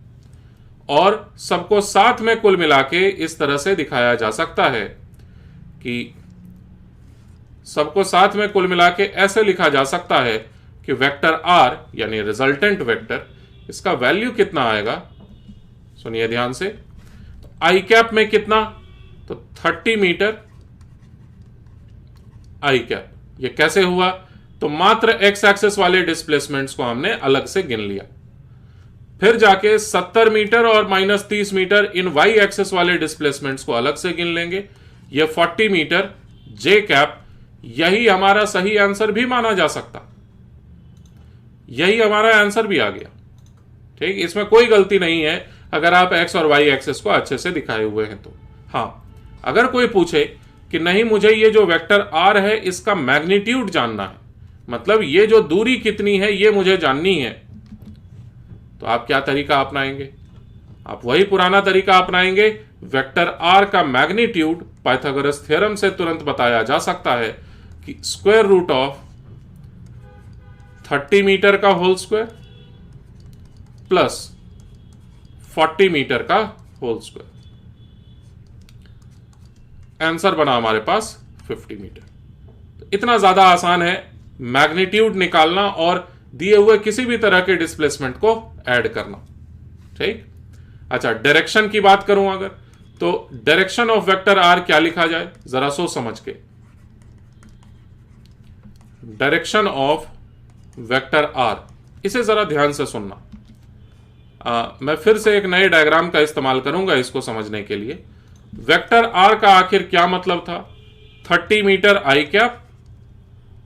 और सबको साथ में कुल मिला के इस तरह से दिखाया जा सकता है कि सबको साथ में कुल मिला के ऐसे लिखा जा सकता है कि वेक्टर आर यानी रिजल्टेंट वेक्टर, इसका वैल्यू कितना आएगा, सुनिए ध्यान से। तो आई कैप में कितना, तो 30 मीटर आई कैप। ये कैसे हुआ, तो मात्र एक्स एक्सिस वाले डिस्प्लेसमेंट्स को हमने अलग से गिन लिया, फिर जाके 70 मीटर और -30 मीटर इन वाई एक्सिस वाले डिस्प्लेसमेंट्स को अलग से गिन लेंगे। ये 40 मीटर जे कैप, यही हमारा सही आंसर भी माना जा सकता, यही हमारा आंसर भी आ गया। ठीक, इसमें कोई गलती नहीं है। अगर आप एक्स और वाई एक्सिस को अच्छे से दिखाए हुए हैं तो। हाँ, अगर कोई पूछे कि नहीं मुझे ये जो वेक्टर आर है इसका मैग्नीट्यूड जानना है, मतलब ये जो दूरी कितनी है ये मुझे जाननी है, तो आप क्या तरीका अपनाएंगे? आप वही पुराना तरीका अपनाएंगे। वेक्टर आर का मैग्नीट्यूड पाइथागोरस थ्योरम से तुरंत बताया जा सकता है कि स्क्वायर रूट ऑफ 30 मीटर का होल स्क्वायर प्लस 40 मीटर का होल स्क्वायर। आंसर बना हमारे पास 50 मीटर। तो इतना ज्यादा आसान है मैग्नीट्यूड निकालना और दिए हुए किसी भी तरह के डिस्प्लेसमेंट को ऐड करना। ठीक। अच्छा, डायरेक्शन की बात करूं अगर, तो डायरेक्शन ऑफ वेक्टर आर क्या लिखा जाए, जरा सोच समझ के। डायरेक्शन ऑफ वेक्टर आर, इसे जरा ध्यान से सुनना। मैं फिर से एक नए डायग्राम का इस्तेमाल करूंगा इसको समझने के लिए। वेक्टर आर का आखिर क्या मतलब था? 30 मीटर आई कैप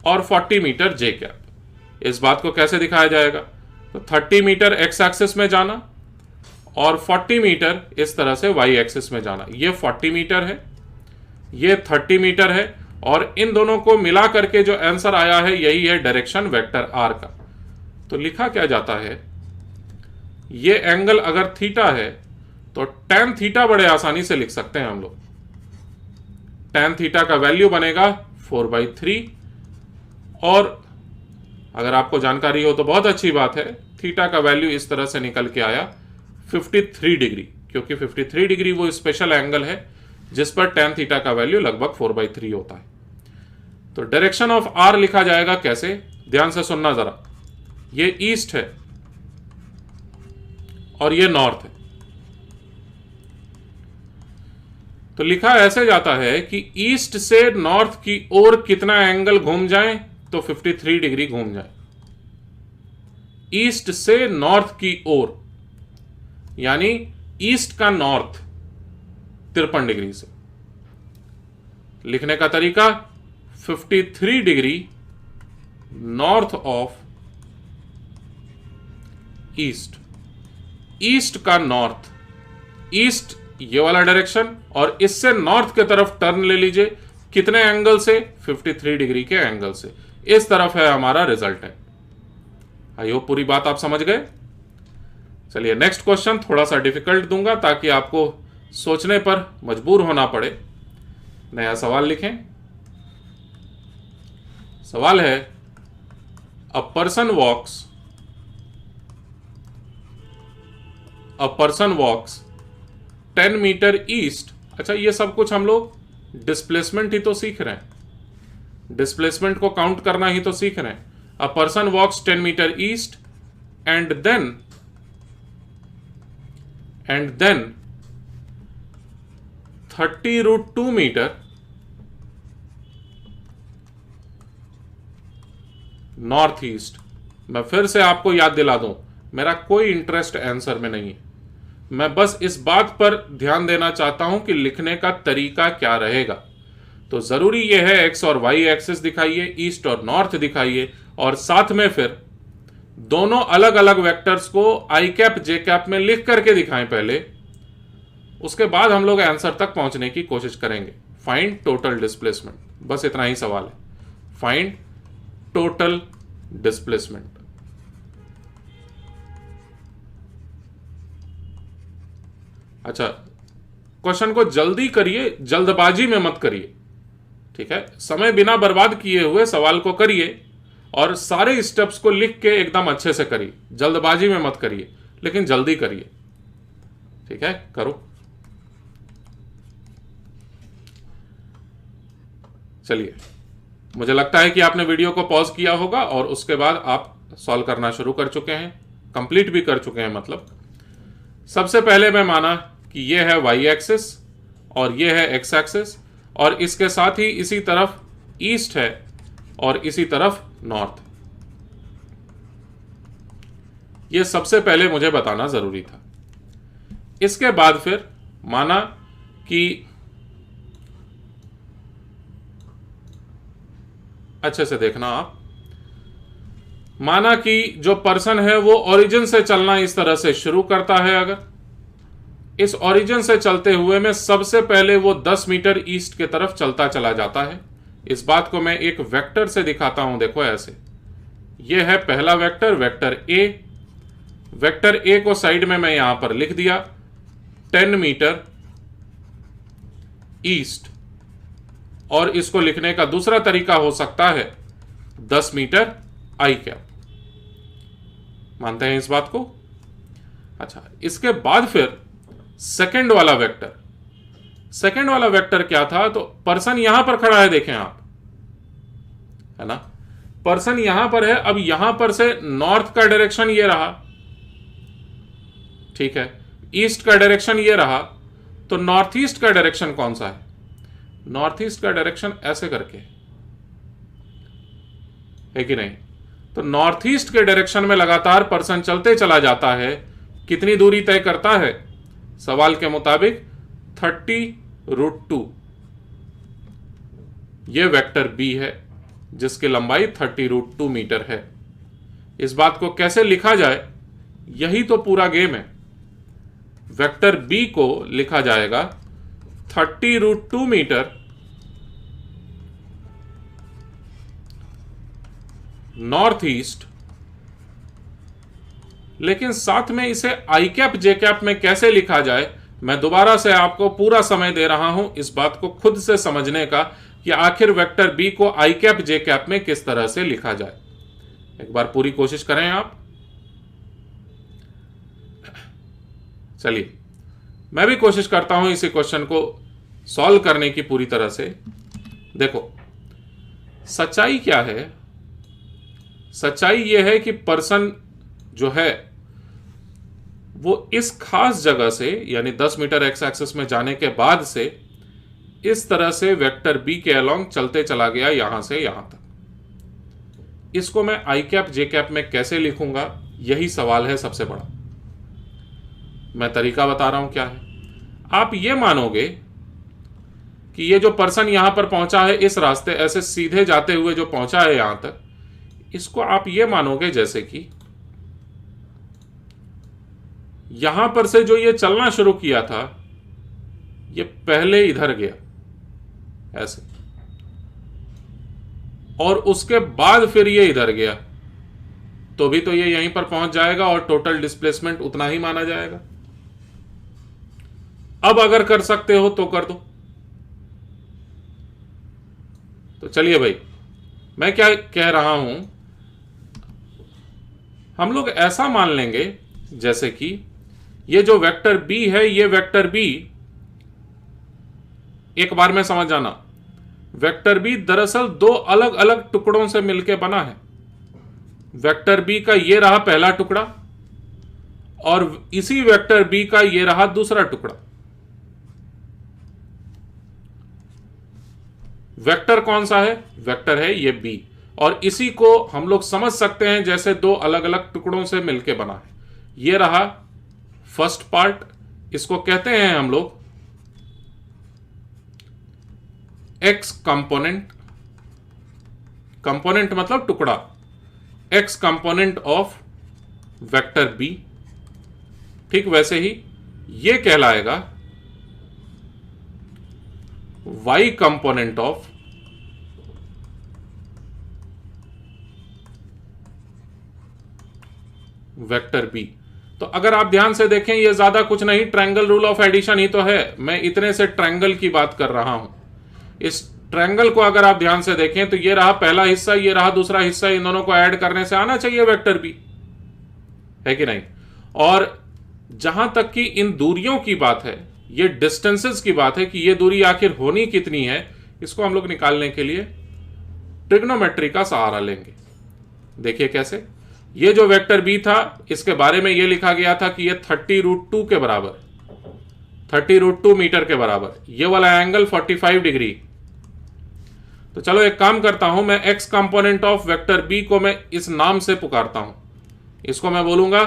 और 40 मीटर जे कैप। इस बात को कैसे दिखाया जाएगा? तो 30 मीटर एक्स एक्सिस में जाना और 40 मीटर इस तरह से वाई एक्सिस में जाना। ये 40 मीटर है, ये 30 मीटर है, और इन दोनों को मिला करके जो आंसर आया है यही है डायरेक्शन वेक्टर आर का। तो लिखा क्या जाता है, ये एंगल अगर थीटा है तो tan थीटा बड़े आसानी से लिख सकते हैं हम लोग। tan थीटा का वैल्यू बनेगा 4/3, और अगर आपको जानकारी हो तो बहुत अच्छी बात है, थीटा का वैल्यू इस तरह से निकल के आया 53 डिग्री, क्योंकि 53 डिग्री वो स्पेशल एंगल है जिस पर tan थीटा का वैल्यू लगभग 4/3 होता है। तो डायरेक्शन ऑफ आर लिखा जाएगा कैसे, ध्यान से सुनना जरा। ये ईस्ट है और ये नॉर्थ है, तो लिखा ऐसे जाता है कि ईस्ट से नॉर्थ की ओर कितना एंगल घूम जाए, तो 53 डिग्री घूम जाए। ईस्ट से नॉर्थ की ओर, यानी ईस्ट का नॉर्थ 53 डिग्री से। लिखने का तरीका 53 degree north of east. East का नॉर्थ, ईस्ट ये वाला डायरेक्शन, और इससे नॉर्थ के तरफ टर्न ले लीजिए। कितने एंगल से? 53 डिग्री के एंगल से। इस तरफ है हमारा रिजल्टेंट। आई होप पूरी बात आप समझ गए। चलिए नेक्स्ट क्वेश्चन थोड़ा सा डिफिकल्ट दूंगा ताकि आपको सोचने पर मजबूर होना पड़े। नया सवाल लिखें। सवाल है, a person walks 10 metre east. अच्छा, ये सब कुछ हम लोग डिस्प्लेसमेंट ही तो सीख रहे हैं, डिस्प्लेसमेंट को काउंट करना ही तो सीख रहे हैं। A person walks 10 metre east and then 30√2 metre north east. मैं फिर से आपको याद दिला दूं, मेरा कोई इंटरेस्ट आंसर में नहीं है, मैं बस इस बात पर ध्यान देना चाहता हूं कि लिखने का तरीका क्या रहेगा। तो जरूरी यह है एक्स और वाई एक्सिस दिखाइए, ईस्ट और नॉर्थ दिखाइए, और साथ में फिर दोनों अलग अलग वेक्टर्स को आई कैप जे कैप में लिख करके दिखाएं पहले, उसके बाद हम लोग आंसर तक पहुंचने की कोशिश करेंगे। फाइंड टोटल डिस्प्लेसमेंट, बस इतना ही सवाल है। Find total displacement. अच्छा, क्वेश्चन को जल्दी करिए, जल्दबाजी में मत करिए, ठीक है। समय बिना बर्बाद किए हुए सवाल को करिए और सारे स्टेप्स को लिख के एकदम अच्छे से करिए। जल्दबाजी में मत करिए, लेकिन जल्दी करिए, ठीक है। करो। चलिए, मुझे लगता है कि आपने वीडियो को पॉज किया होगा और उसके बाद आप सॉल्व करना शुरू कर चुके हैं, कंप्लीट भी कर चुके हैं। मतलब सबसे पहले मैं माना कि यह है वाई एक्सिस और यह है एक्स एक्सिस, और इसके साथ ही इसी तरफ ईस्ट है और इसी तरफ नॉर्थ। यह सबसे पहले मुझे बताना जरूरी था। इसके बाद फिर माना कि अच्छे से देखना आप, माना कि जो पर्सन है वो ओरिजिन से चलना इस तरह से शुरू करता है अगर, इस ओरिजिन से चलते हुए में सबसे पहले वो 10 मीटर ईस्ट की तरफ चलता चला जाता है। इस बात को मैं एक वेक्टर से दिखाता हूं, देखो ऐसे। ये है पहला vector, vector A. Vector A को साइड में मैं यहां पर लिख दिया 10 मीटर ईस्ट, और इसको लिखने का दूसरा तरीका हो सकता है 10 मीटर आई कैप। मानते हैं इस बात को? अच्छा, इसके बाद फिर सेकंड वाला वेक्टर। सेकंड वाला वेक्टर क्या था? तो पर्सन यहां पर खड़ा है, देखें आप, है ना, पर्सन यहां पर है। अब यहां पर से नॉर्थ का डायरेक्शन ये रहा, ठीक है, ईस्ट का डायरेक्शन ये रहा, तो नॉर्थ ईस्ट का डायरेक्शन कौन सा है? नॉर्थ ईस्ट का डायरेक्शन ऐसे करके है कि नहीं? तो नॉर्थ ईस्ट के डायरेक्शन में लगातार पर्सन चलते चला जाता है। कितनी दूरी तय करता है? सवाल के मुताबिक 30√2। यह वेक्टर बी है जिसकी लंबाई 30√2 मीटर है। इस बात को कैसे लिखा जाए, यही तो पूरा गेम है। वेक्टर बी को लिखा जाएगा 30√2 मीटर नॉर्थ ईस्ट, लेकिन साथ में इसे आई कैप जे कैप में कैसे लिखा जाए, मैं दोबारा से आपको पूरा समय दे रहा हूं इस बात को खुद से समझने का कि आखिर वेक्टर बी को आई कैप जे कैप में किस तरह से लिखा जाए। एक बार पूरी कोशिश करें आप। चलिए, मैं भी कोशिश करता हूं इसी क्वेश्चन को सॉल्व करने की पूरी तरह से। देखो, सच्चाई क्या है? सच्चाई यह है कि पर्सन जो है वो इस खास जगह से, यानी 10 मीटर एक्स एक्सिस में जाने के बाद से इस तरह से वेक्टर बी के अलोंग चलते चला गया यहां से यहां तक। इसको मैं आई कैप जे कैप में कैसे लिखूंगा, यही सवाल है सबसे बड़ा। मैं तरीका बता रहा हूं क्या है। आप ये मानोगे कि ये जो पर्सन यहां पर पहुंचा है इस रास्ते ऐसे सीधे जाते हुए जो पहुंचा है यहां तक, इसको आप ये मानोगे जैसे कि यहां पर से जो ये चलना शुरू किया था ये पहले इधर गया ऐसे, और उसके बाद फिर ये इधर गया, तो भी तो ये यहीं पर पहुंच जाएगा और टोटल डिस्प्लेसमेंट उतना ही माना जाएगा। अब अगर कर सकते हो तो कर दो। तो चलिए भाई, मैं क्या कह रहा हूं, हम लोग ऐसा मान लेंगे जैसे कि ये जो वेक्टर बी है, ये वेक्टर बी, एक बार में समझ जाना, वेक्टर बी दरअसल दो अलग अलग टुकड़ों से मिलकर बना है। वेक्टर बी का ये रहा पहला टुकड़ा, और इसी वेक्टर बी का ये रहा दूसरा टुकड़ा। वेक्टर कौन सा है? वेक्टर है ये बी, और इसी को हम लोग समझ सकते हैं जैसे दो अलग अलग टुकड़ों से मिलकर बना है। ये रहा फर्स्ट पार्ट, इसको कहते हैं हम लोग एक्स कंपोनेंट। कंपोनेंट मतलब टुकड़ा, X component of vector B. ठीक वैसे ही ये कहलाएगा Y component of vector B. तो अगर आप ध्यान से देखें, ये ज्यादा कुछ नहीं, ट्रायंगल रूल ऑफ एडिशन ही तो है। मैं इतने से ट्रायंगल की बात कर रहा हूं। इस ट्रायंगल को अगर आप ध्यान से देखें तो ये रहा पहला हिस्सा, ये रहा दूसरा हिस्सा, इन दोनों को ऐड करने से आना चाहिए वेक्टर बी, है कि नहीं? और जहां तक कि इन दूरियों की बात है, ये डिस्टेंसेस की बात है कि ये दूरी आखिर होनी कितनी है, इसको हम लोग निकालने के लिए ट्रिग्नोमेट्री का सहारा लेंगे। देखिए कैसे। ये जो वेक्टर बी था, इसके बारे में ये लिखा गया था कि ये 30√2 के बराबर, 30√2 मीटर के बराबर, ये वाला एंगल 45 डिग्री। तो चलो एक काम करता हूं, मैं X component of vector B को मैं इस नाम से पुकारता हूं। इसको मैं बोलूंगा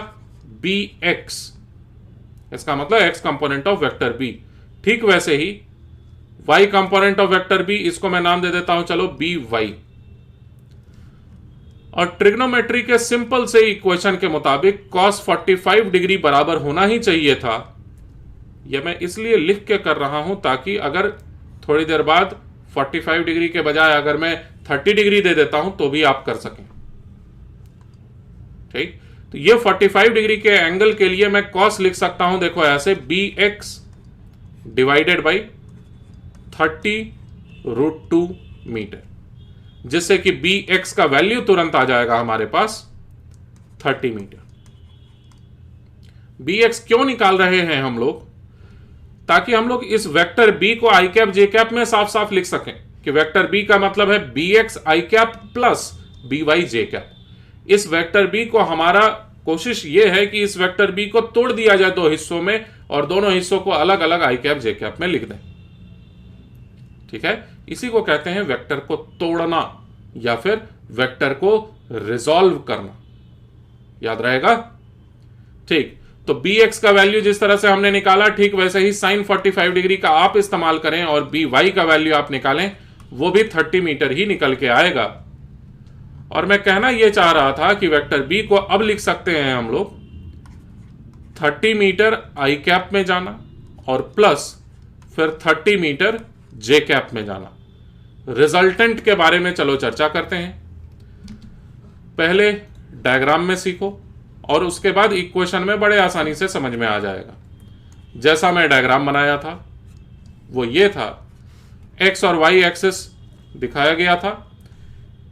बी एक्स, इसका मतलब X component of vector B. ठीक वैसे ही Y component of vector B, इसको मैं नाम दे देता हूं चलो बी वाई। और ट्रिग्नोमेट्री के सिंपल से इक्वेशन के मुताबिक cos 45 डिग्री बराबर होना ही चाहिए था यह मैं इसलिए लिख के कर रहा हूं ताकि अगर थोड़ी देर बाद 45 डिग्री के बजाय अगर मैं 30 डिग्री दे देता हूं तो भी आप कर सकें। ठीक, तो ये 45 डिग्री के एंगल के लिए मैं कॉस लिख सकता हूं, देखो ऐसे, bx डिवाइडेड बाई 30√2 मीटर, जिससे कि bx का वैल्यू तुरंत आ जाएगा हमारे पास 30 मीटर। bx क्यों निकाल रहे हैं हम लोग? ताकि हम लोग इस वेक्टर b को i कैप j कैप में साफ साफ लिख सकें कि वेक्टर b का मतलब है bx i cap plus by j cap. इस वेक्टर b को हमारा कोशिश यह है कि इस वेक्टर b को तोड़ दिया जाए दो हिस्सों में और दोनों हिस्सों को अलग अलग i कैप j कैप में लिख दें। ठीक है, इसी को कहते हैं वेक्टर को तोड़ना या फिर वेक्टर को रिजॉल्व करना। याद रहेगा? ठीक, तो bx का वैल्यू जिस तरह से हमने निकाला, ठीक वैसे ही sin 45 डिग्री का आप इस्तेमाल करें और by का वैल्यू आप निकालें, वो भी 30 मीटर ही निकल के आएगा। और मैं कहना यह चाह रहा था कि वेक्टर b को अब लिख सकते हैं हम लोग 30 मीटर i कैप में जाना और प्लस फिर 30 मीटर j कैप में जाना। रिजल्टेंट के बारे में चलो चर्चा करते हैं। पहले डायग्राम में सीखो और उसके बाद इक्वेशन में बड़े आसानी से समझ में आ जाएगा। जैसा मैं डायग्राम बनाया था वो ये था, एक्स और वाई एक्सिस दिखाया गया था।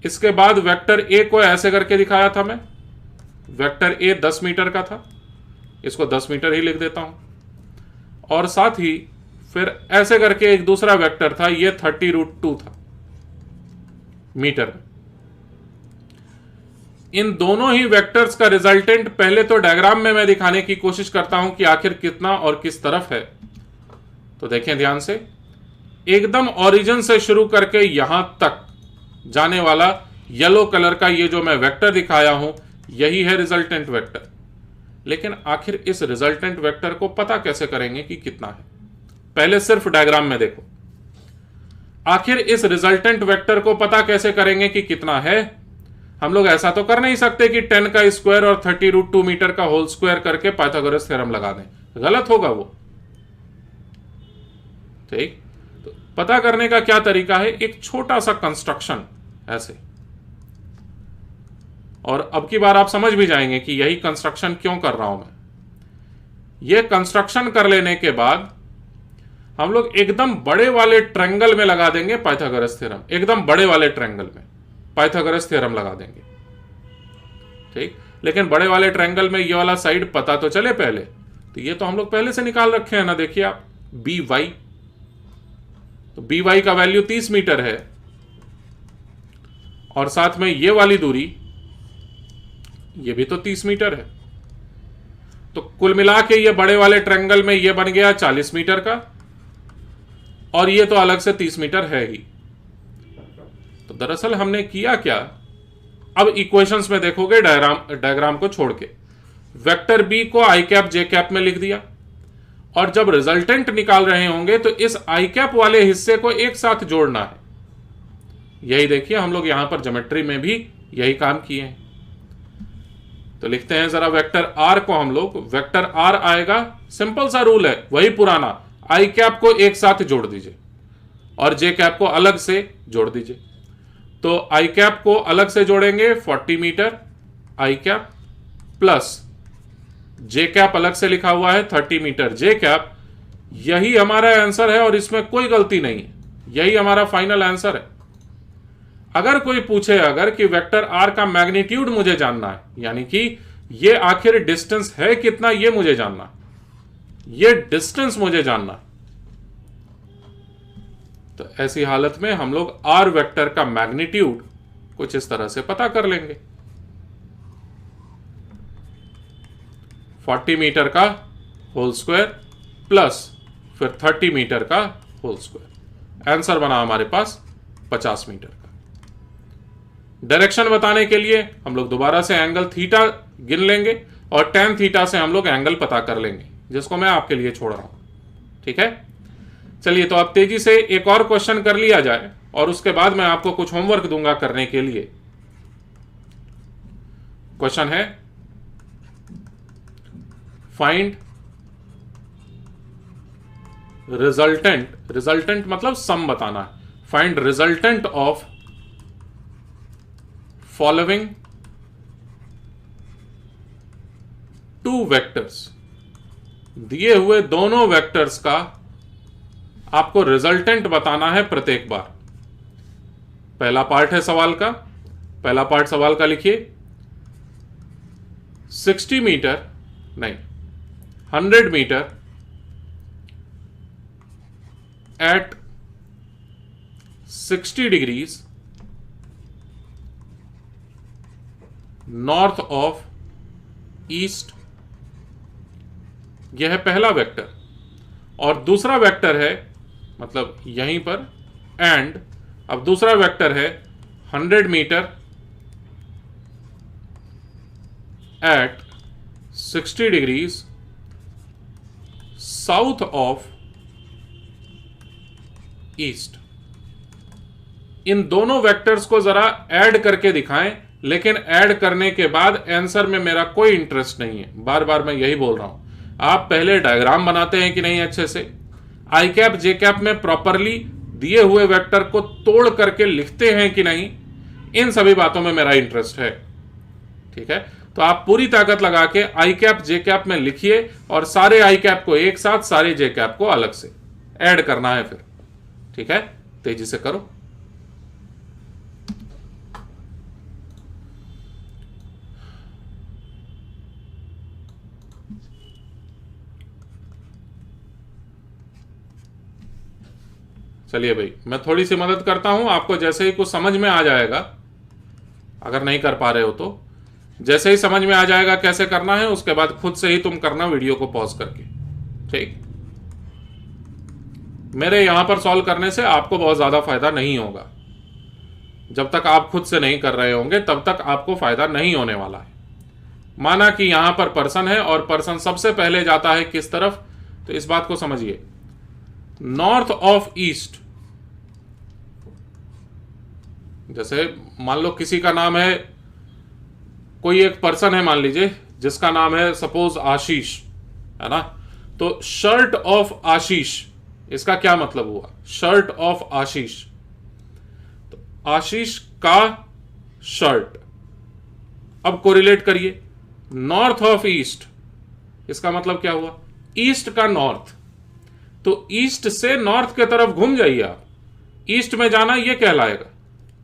इसके बाद वेक्टर ए को ऐसे करके दिखाया था मैं, वेक्टर ए 10 मीटर का था, इसको 10 मीटर ही लिख देता हूं। और साथ ही फिर ऐसे करके एक दूसरा वेक्टर था, ये 30√2 था मीटर में। इन दोनों ही वेक्टर्स का रिजल्टेंट पहले तो डायग्राम में मैं दिखाने की कोशिश करता हूं कि आखिर कितना और किस तरफ है। तो देखें ध्यान से, एकदम ओरिजिन से शुरू करके यहां तक जाने वाला येलो कलर का ये जो मैं वेक्टर दिखाया हूं, यही है रिजल्टेंट वेक्टर। लेकिन आखिर इस रिजल्टेंट वेक्टर को पता कैसे करेंगे कि कितना है? पहले सिर्फ डायग्राम में देखो। आखिर इस रिजल्टेंट वेक्टर को पता कैसे करेंगे कि कितना है? हम लोग ऐसा तो कर नहीं सकते कि 10 का स्क्वायर और 30√2 मीटर का होल स्क्वायर करके पाइथागोरस थ्योरम लगा दें, गलत होगा वो। ठीक, तो पता करने का क्या तरीका है? एक छोटा सा कंस्ट्रक्शन ऐसे, और अब की बार आप समझ भी जाएंगे कि यही कंस्ट्रक्शन क्यों कर रहा हूं मैं। यह कंस्ट्रक्शन कर लेने के बाद हम लोग एकदम बड़े वाले ट्रायंगल में लगा देंगे पाइथागोरस थ्योरम, एकदम बड़े वाले ट्रायंगल में पाइथागोरस थ्योरम लगा देंगे। ठीक, लेकिन बड़े वाले ट्रायंगल में ये वाला साइड पता तो चले पहले, तो ये तो हम लोग पहले से निकाल रखे हैं ना। देखिए आप, by, तो by का वैल्यू 30 मीटर है और साथ में ये वाली दूरी ये भी तो 30 मीटर है। तो कुल मिला के ये बड़े वाले ट्रायंगल में ये बन गया 40 मीटर का और ये तो अलग से 30 मीटर है ही। तो दरअसल हमने किया क्या, अब इक्वेशंस में देखोगे डायग्राम को छोड़ के, वेक्टर बी को आई कैप जे कैप में लिख दिया और जब रिजल्टेंट निकाल रहे होंगे तो इस आई कैप वाले हिस्से को एक साथ जोड़ना है। यही देखिए हम लोग यहां पर ज्योमेट्री में भी यही काम किए हैं। तो लिखते हैं जरा वेक्टर आर को हम लोग, वेक्टर आर आएगा, सिंपल सा रूल है वही पुराना, आई कैप को एक साथ जोड़ दीजिए और जे कैप को अलग से जोड़ दीजिए। तो आई कैप को अलग से जोड़ेंगे 40 मीटर आई कैप प्लस जे कैप अलग से लिखा हुआ है 30 मीटर जे कैप। यही हमारा आंसर है और इसमें कोई गलती नहीं है, यही हमारा फाइनल आंसर है। अगर कोई पूछे अगर कि वेक्टर आर का मैग्नीट्यूड मुझे जानना है, यानी कि ये आखिर डिस्टेंस है कितना, ये मुझे जानना, ये डिस्टेंस मुझे जानना, तो ऐसी हालत में हम लोग आर वेक्टर का मैग्नीट्यूड कुछ इस तरह से पता कर लेंगे। 40 मीटर का होल स्क्वायर प्लस फिर 30 मीटर का होल स्क्वायर, आंसर बना हमारे पास 50 मीटर का। डायरेक्शन बताने के लिए हम लोग दोबारा से एंगल थीटा गिन लेंगे और tan थीटा से हम लोग एंगल पता कर लेंगे, जिसको मैं आपके लिए छोड़ रहा हूं। ठीक है, चलिए तो अब तेजी से एक और क्वेश्चन कर लिया जाए और उसके बाद मैं आपको कुछ होमवर्क दूंगा करने के लिए। क्वेश्चन है, फाइंड रिजल्टेंट, रिजल्टेंट मतलब सम बताना है, find resultant of following two vectors. दिए हुए दोनों वेक्टर्स का आपको रिजल्टेंट बताना है प्रत्येक बार। पहला पार्ट है सवाल का, पहला पार्ट सवाल का लिखिए, 60 मीटर नहीं 100 metre at 60 degrees north of east, यह है पहला वेक्टर। और दूसरा वेक्टर है, मतलब यहीं पर एंड, अब दूसरा वेक्टर है 100 metre at 60 degrees south of east. इन दोनों वेक्टर्स को जरा ऐड करके दिखाएं, लेकिन ऐड करने के बाद आंसर में मेरा कोई इंटरेस्ट नहीं है। बार बार मैं यही बोल रहा हूं, आप पहले डायग्राम बनाते हैं कि नहीं अच्छे से, आई कैप जे कैप में प्रॉपरली दिए हुए वेक्टर को तोड़ करके लिखते हैं कि नहीं, इन सभी बातों में मेरा इंटरेस्ट है। ठीक है, तो आप पूरी ताकत लगा के आई कैप जे कैप में लिखिए और सारे आई कैप को एक साथ, सारे जे कैप को अलग से ऐड करना है फिर। ठीक है, तेजी से करो। चलिए भाई, मैं थोड़ी सी मदद करता हूं आपको, जैसे ही कुछ समझ में आ जाएगा, अगर नहीं कर पा रहे हो तो जैसे ही समझ में आ जाएगा कैसे करना है, उसके बाद खुद से ही तुम करना वीडियो को पॉज करके। ठीक, मेरे यहां पर सॉल्व करने से आपको बहुत ज्यादा फायदा नहीं होगा। जब तक आप खुद से नहीं कर रहे होंगे तब तक आपको फायदा नहीं होने वाला है। माना कि यहां पर पर्सन है और पर्सन सबसे पहले जाता है किस तरफ, तो इस बात को समझिए, नॉर्थ ऑफ ईस्ट। जैसे मान लो किसी का नाम है, कोई एक पर्सन है मान लीजिए जिसका नाम है सपोज आशीष, है ना, तो शर्ट ऑफ आशीष, इसका क्या मतलब हुआ, शर्ट ऑफ आशीष, तो आशीष का शर्ट। अब कोरिलेट करिए, नॉर्थ ऑफ ईस्ट, इसका मतलब क्या हुआ, ईस्ट का नॉर्थ, तो ईस्ट से नॉर्थ के तरफ घूम जाइए आप, ईस्ट में जाना यह कहलाएगा,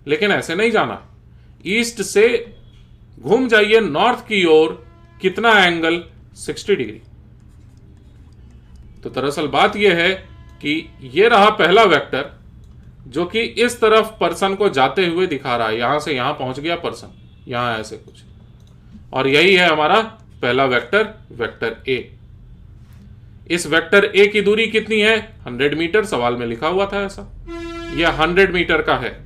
लेकिन ऐसे नहीं जाना, ईस्ट से घूम जाइए नॉर्थ की ओर, कितना एंगल, 60 डिग्री। तो दरअसल बात यह है कि यह रहा पहला वेक्टर जो कि इस तरफ पर्सन को जाते हुए दिखा रहा है, यहां से यहां पहुंच गया पर्सन, यहां ऐसे कुछ, और यही है हमारा पहला वेक्टर, वेक्टर ए। इस वेक्टर ए की दूरी कितनी है, 100 मीटर, सवाल में लिखा हुआ था ऐसा, यह 100 मीटर का है।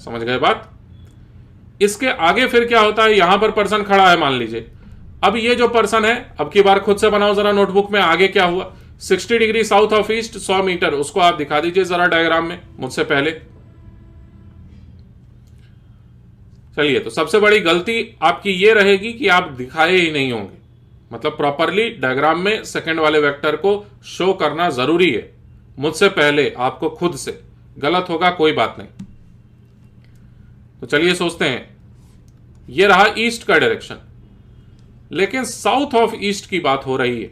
समझ गए बात। इसके आगे फिर क्या होता है, यहां पर पर्सन खड़ा है मान लीजिए, अब ये जो पर्सन है, अब की बार खुद से बनाओ जरा नोटबुक में, आगे क्या हुआ, 60 degree south of east 100 metre, उसको आप दिखा दीजिए जरा डायग्राम में मुझसे पहले। चलिए, तो सबसे बड़ी गलती आपकी ये रहेगी कि आप दिखाए ही नहीं होंगे, मतलब प्रॉपरली डायग्राम में सेकंड वाले वेक्टर को शो करना जरूरी है मुझसे पहले, आपको खुद से। गलत होगा कोई बात नहीं। तो चलिए सोचते हैं, यह रहा ईस्ट का डायरेक्शन, लेकिन साउथ ऑफ ईस्ट की बात हो रही है,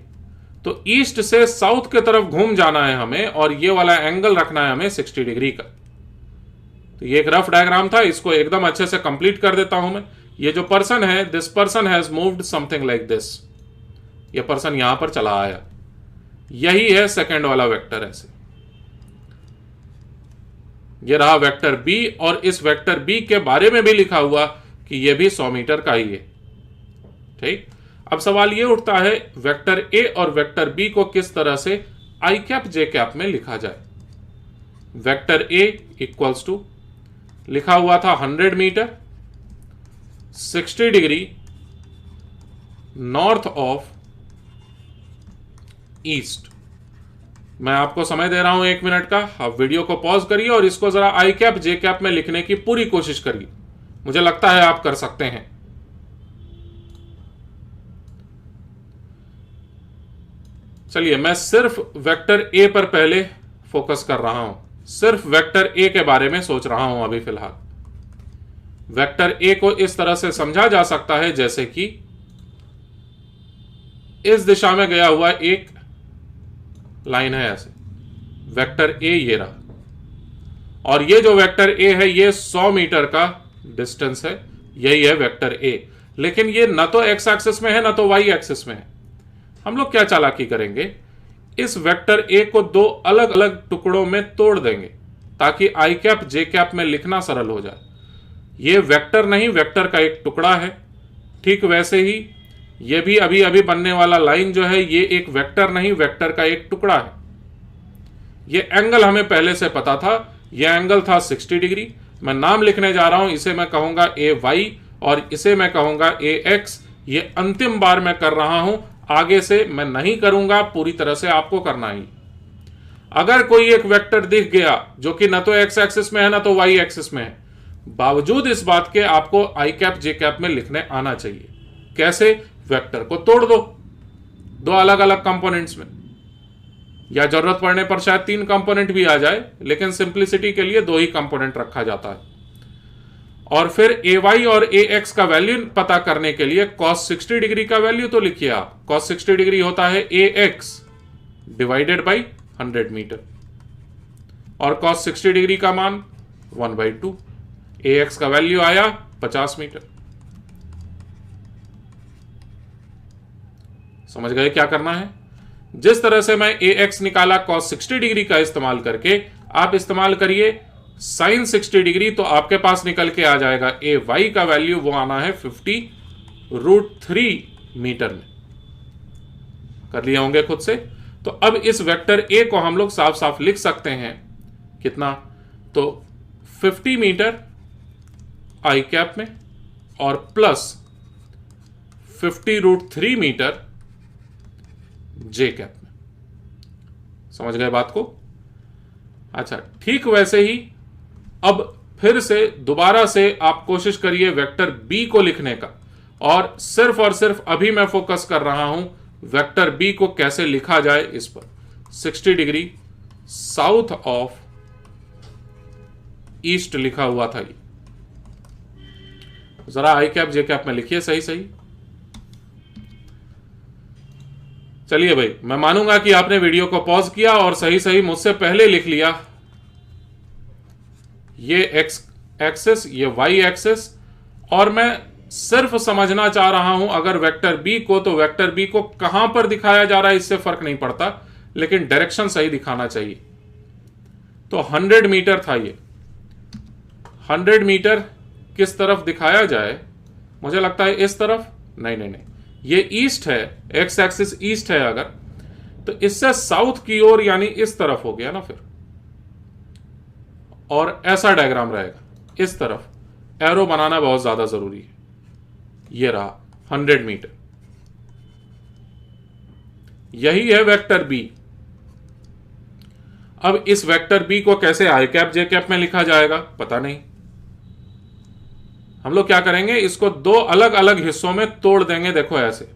तो ईस्ट से साउथ की तरफ घूम जाना है हमें, और ये वाला एंगल रखना है हमें 60 डिग्री का। तो ये एक रफ डायग्राम था, इसको एकदम अच्छे से कंप्लीट कर देता हूं मैं। ये जो पर्सन है, this person has moved something like this, ये पर्सन यहां पर चला आया, यही है सेकंड वाला वेक्टर। ऐसे ये रहा वेक्टर बी, और इस वेक्टर बी के बारे में भी लिखा हुआ कि यह भी 100 मीटर का ही है। ठीक, अब सवाल यह उठता है वेक्टर ए और वेक्टर बी को किस तरह से आई कैप जे कैप में लिखा जाए। वेक्टर ए इक्वल्स टू, लिखा हुआ था 100 metre 60 degree north of east. मैं आपको समय दे रहा हूं 1 मिनट का, आप वीडियो को पॉज करिए और इसको जरा आई कैप जे कैप में लिखने की पूरी कोशिश करिए, मुझे लगता है आप कर सकते हैं। चलिए मैं सिर्फ वेक्टर ए पर पहले फोकस कर रहा हूं, सिर्फ वेक्टर ए के बारे में सोच रहा हूं अभी फिलहाल। वेक्टर ए को इस तरह से समझा जा सकता है जैसे कि इस दिशा में गया हुआ एक लाइन है ऐसे, वेक्टर ए ये रहा, और ये जो वेक्टर ए है ये 100 मीटर का डिस्टेंस है, यही है वेक्टर ए। लेकिन ये न तो एक्स एक्सिस में है न तो वाई एक्सिस में है। हम लोग क्या चालाकी करेंगे, इस वेक्टर ए को दो अलग अलग टुकड़ों में तोड़ देंगे ताकि आई कैप जे कैप में लिखना सरल हो जाए। ये वेक्टर नहीं, वेक्टर का एक टुकड़ा है। ठीक वैसे ही ये भी अभी अभी बनने वाला लाइन जो है ये एक वेक्टर नहीं, वेक्टर का एक टुकड़ा है। ये एंगल हमें पहले से पता था, यह एंगल था 60 डिग्री। मैं नाम लिखने जा रहा हूं, इसे मैं कहूंगा ए वाई और इसे मैं कहूंगा ए एक्स। ये अंतिम बार मैं कर रहा हूं, आगे से मैं नहीं करूंगा, पूरी तरह से आपको करना ही। अगर कोई एक वेक्टर दिख गया जो कि न तो एक्स एक्सिस में है न तो वाई एक्सिस में है, बावजूद इस बात के आपको आई कैप जे कैप में लिखने आना चाहिए। कैसे? वेक्टर को तोड़ दो दो अलग अलग कंपोनेंट्स में, या जरूरत पड़ने पर शायद 3 कंपोनेंट भी आ जाए, लेकिन सिंप्लिसिटी के लिए 2 ही कंपोनेंट रखा जाता है। और फिर ए वाई और ए एक्स का वैल्यू पता करने के लिए cos 60 डिग्री का वैल्यू तो लिखिए आप। cos 60 डिग्री होता है ए एक्स डिवाइडेड बाई 100 मीटर, और cos 60 डिग्री का मान 1/2। ए एक्स का वैल्यू आया 50 मीटर। समझ गए क्या करना है? जिस तरह से मैं ए एक्स निकाला cos 60 डिग्री का इस्तेमाल करके, आप इस्तेमाल करिए sin 60 डिग्री, तो आपके पास निकल के आ जाएगा ए वाई का वैल्यू, वो आना है 50√3 मीटर में। कर लिए होंगे खुद से। तो अब इस वेक्टर ए को हम लोग साफ साफ लिख सकते हैं कितना, तो 50 मीटर आई कैप में और प्लस 50√3 मीटर जे कैप में। समझ गए बात को? अच्छा, ठीक वैसे ही अब फिर से दोबारा से आप कोशिश करिए वेक्टर बी को लिखने का, और सिर्फ अभी मैं फोकस कर रहा हूं वेक्टर बी को कैसे लिखा जाए इस पर। 60 डिग्री साउथ ऑफ ईस्ट लिखा हुआ था ये, जरा आई कैप जे कैप में लिखिए सही सही। चलिए भाई, मैं मानूंगा कि आपने वीडियो को पॉज किया और सही सही मुझसे पहले लिख लिया। ये एक्स एक्सिस, ये वाई एक्सिस, और मैं सिर्फ समझना चाह रहा हूं अगर वेक्टर बी को, तो वेक्टर बी को कहां पर दिखाया जा रहा है इससे फर्क नहीं पड़ता, लेकिन डायरेक्शन सही दिखाना चाहिए। तो 100 मीटर था ये, 100 मीटर किस तरफ दिखाया जाए? मुझे लगता है इस तरफ। नहीं, ये ईस्ट है, एक्स एक्सिस ईस्ट है अगर, तो इससे साउथ की ओर यानी इस तरफ हो गया ना फिर, और ऐसा डायग्राम रहेगा। इस तरफ एरो बनाना बहुत ज्यादा जरूरी है। ये रहा 100 मीटर, यही है वेक्टर बी। अब इस वेक्टर बी को कैसे आई कैप जे कैप में लिखा जाएगा पता नहीं। हम लोग क्या करेंगे, इसको 2 अलग अलग हिस्सों में तोड़ देंगे। देखो ऐसे,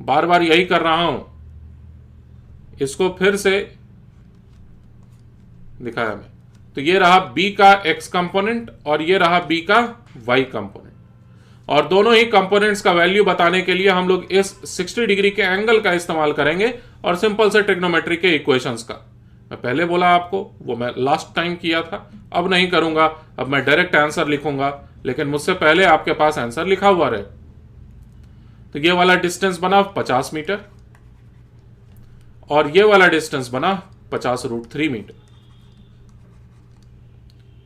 बार बार यही कर रहा हूं, इसको फिर से दिखाया मैं। तो ये रहा बी का एक्स कंपोनेंट और ये रहा बी का वाई कंपोनेंट, और दोनों ही कंपोनेंट्स का वैल्यू बताने के लिए हम लोग इस 60 डिग्री के एंगल का इस्तेमाल करेंगे और सिंपल से ट्रिग्नोमेट्री के इक्वेशंस का। मैं पहले बोला आपको, वो मैं लास्ट टाइम किया था, अब नहीं करूंगा। अब मैं डायरेक्ट आंसर लिखूंगा, लेकिन मुझसे पहले आपके पास आंसर लिखा हुआ रहे। तो ये वाला डिस्टेंस बना 50 मीटर और ये वाला डिस्टेंस बना 50√3 मीटर।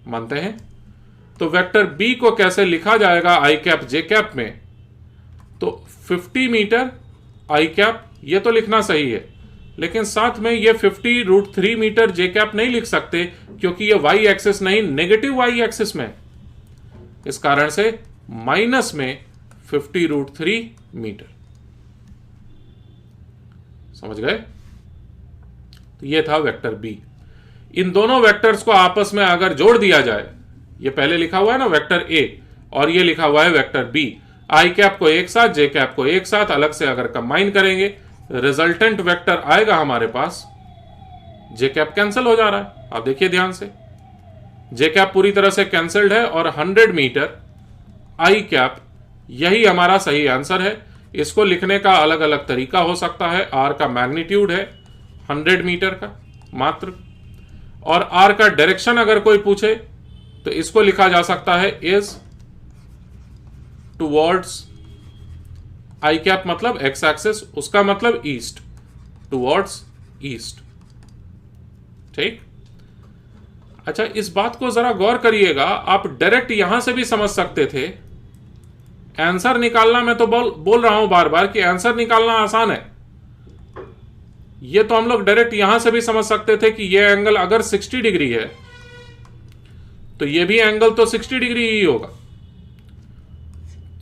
मानते हैं? तो वेक्टर बी को कैसे लिखा जाएगा आई कैप जे कैप में? तो 50 मीटर आई कैप, ये तो लिखना सही है, लेकिन साथ में ये 50√3 मीटर जे कैप नहीं लिख सकते, क्योंकि ये वाई एक्सिस नहीं, नेगेटिव वाई एक्सिस में। इस कारण से माइनस में 50√3 मीटर। समझ गए? तो ये था वेक्टर बी। इन दोनों वेक्टर्स को आपस में अगर जोड़ दिया जाए, ये पहले लिखा हुआ है ना वेक्टर ए, और ये लिखा हुआ है वेक्टर बी, आई कैप को एक साथ, जे कैप को एक साथ, अलग से अगर कंबाइन करेंगे, रिजल्टेंट वेक्टर आएगा हमारे पास, जे कैप कैंसिल हो जा रहा है। आप देखिए ध्यान से, जे कैप पूरी तरह से कैंसिल्ड है और 100 मीटर आई कैप, यही हमारा सही आंसर है। इसको लिखने का अलग अलग तरीका हो सकता है। आर का मैग्नीट्यूड है 100 मीटर का मात्र, और आर का डायरेक्शन अगर कोई पूछे तो इसको लिखा जा सकता है इज टुवर्ड्स आई कैप, मतलब एक्स एक्सिस, उसका मतलब ईस्ट, टुवर्ड्स ईस्ट। ठीक, अच्छा इस बात को जरा गौर करिएगा, आप डायरेक्ट यहां से भी समझ सकते थे। आंसर निकालना, मैं तो बोल रहा हूं बार बार कि आंसर निकालना आसान है। ये तो हम लोग डायरेक्ट यहां से भी समझ सकते थे कि ये एंगल अगर 60 डिग्री है तो ये भी एंगल तो 60 डिग्री ही होगा।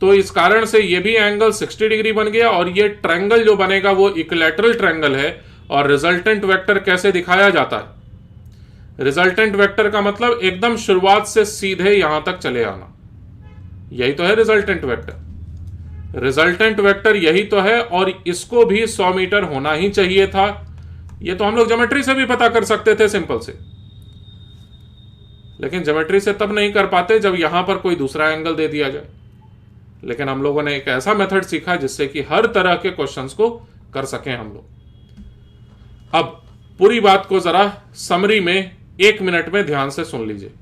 तो इस कारण से ये भी एंगल 60 डिग्री बन गया, और ये ट्रायंगल जो बनेगा वो इक्विलैटरल ट्रायंगल है। और रिजल्टेंट वेक्टर कैसे दिखाया जाता है? रिजल्टेंट वेक्टर का मतलब एकदम शुरुआत से सीधे यहां तक चले आना, यही तो है रिजल्टेंट वेक्टर। रिजल्टेंट वेक्टर यही तो है, और इसको भी 100 मीटर होना ही चाहिए था। ये तो हम लोग ज्योमेट्री से भी पता कर सकते थे सिंपल से, लेकिन ज्योमेट्री से तब नहीं कर पाते जब यहां पर कोई दूसरा एंगल दे दिया जाए। लेकिन हम लोगों ने एक ऐसा मेथड सीखा जिससे कि हर तरह के क्वेश्चंस को कर सकें हम लोग। अब पूरी बात को जरा समरी में 1 मिनट में ध्यान से सुन लीजिए।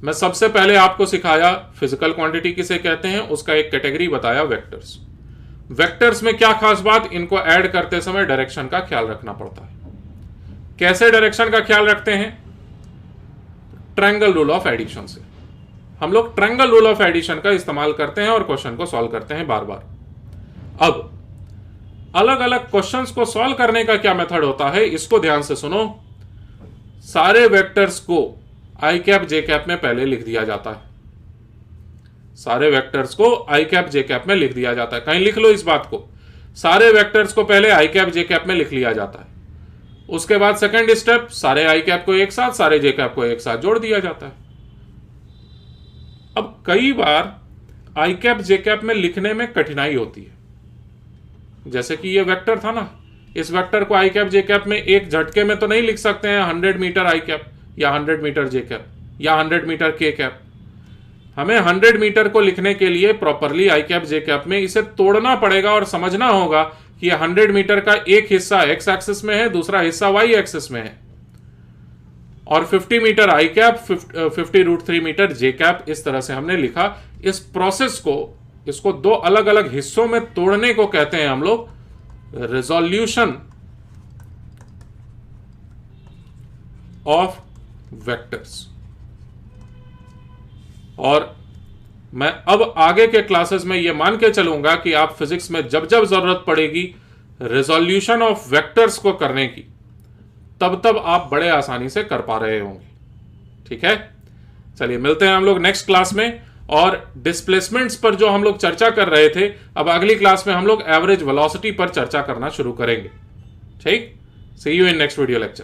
मैं सबसे पहले आपको सिखाया फिजिकल क्वांटिटी किसे कहते हैं, उसका एक कैटेगरी बताया वेक्टर्स। वेक्टर्स में क्या खास बात, इनको ऐड करते समय डायरेक्शन का ख्याल रखना पड़ता है। कैसे डायरेक्शन का ख्याल रखते हैं? ट्रायंगल रूल ऑफ एडिशन से। हम लोग ट्रायंगल रूल ऑफ एडिशन का इस्तेमाल करते हैं और क्वेश्चन को सॉल्व करते हैं बार बार। अब अलग अलग क्वेश्चंस को सॉल्व करने का क्या मेथड होता है, इसको ध्यान से सुनो। सारे वेक्टर्स को आई कैप जे कैप में पहले लिख दिया जाता है। सारे वेक्टर्स को आई कैप जे कैप में लिख दिया जाता है। कहीं लिख लो इस बात को, सारे वेक्टर्स को पहले आई कैप जे कैप में लिख लिया जाता है। उसके बाद सेकंड स्टेप, सारे आई कैप को एक साथ, सारे जे कैप को एक साथ जोड़ दिया जाता है। अब कई बार आई कैप जे कैप में लिखने में कठिनाई होती है। जैसे कि ये वेक्टर था ना, इस वेक्टर को आई कैप जे कैप में एक झटके में तो नहीं लिख सकते हैं 100 मीटर आई कैप या 100 मीटर जे कैप या 100 मीटर के कैप। हमें 100 मीटर को लिखने के लिए properly I cap J cap में इसे तोड़ना पड़ेगा और समझना होगा कि 100 मीटर का एक हिस्सा एक्स एक्सिस में है, दूसरा हिस्सा वाई एक्सिस में है, और 50 मीटर आई कैप, 50√3 मीटर जे कैप, इस तरह से हमने लिखा। इस प्रोसेस को, इसको दो अलग अलग हिस्सों में तोड़ने को कहते हैं हम लोग रिजोल्यूशन ऑफ वेक्टर्स। और मैं अब आगे के क्लासेस में यह मान के चलूंगा कि आप फिजिक्स में जब जब जरूरत पड़ेगी रिजोल्यूशन ऑफ वेक्टर्स को करने की, तब तब आप बड़े आसानी से कर पा रहे होंगे। ठीक है, चलिए मिलते हैं हम लोग नेक्स्ट क्लास में। और डिस्प्लेसमेंट्स पर जो हम लोग चर्चा कर रहे थे, अब अगली क्लास में हम लोग एवरेज वेलोसिटी पर चर्चा करना शुरू करेंगे। ठीक, see you in next video lecture.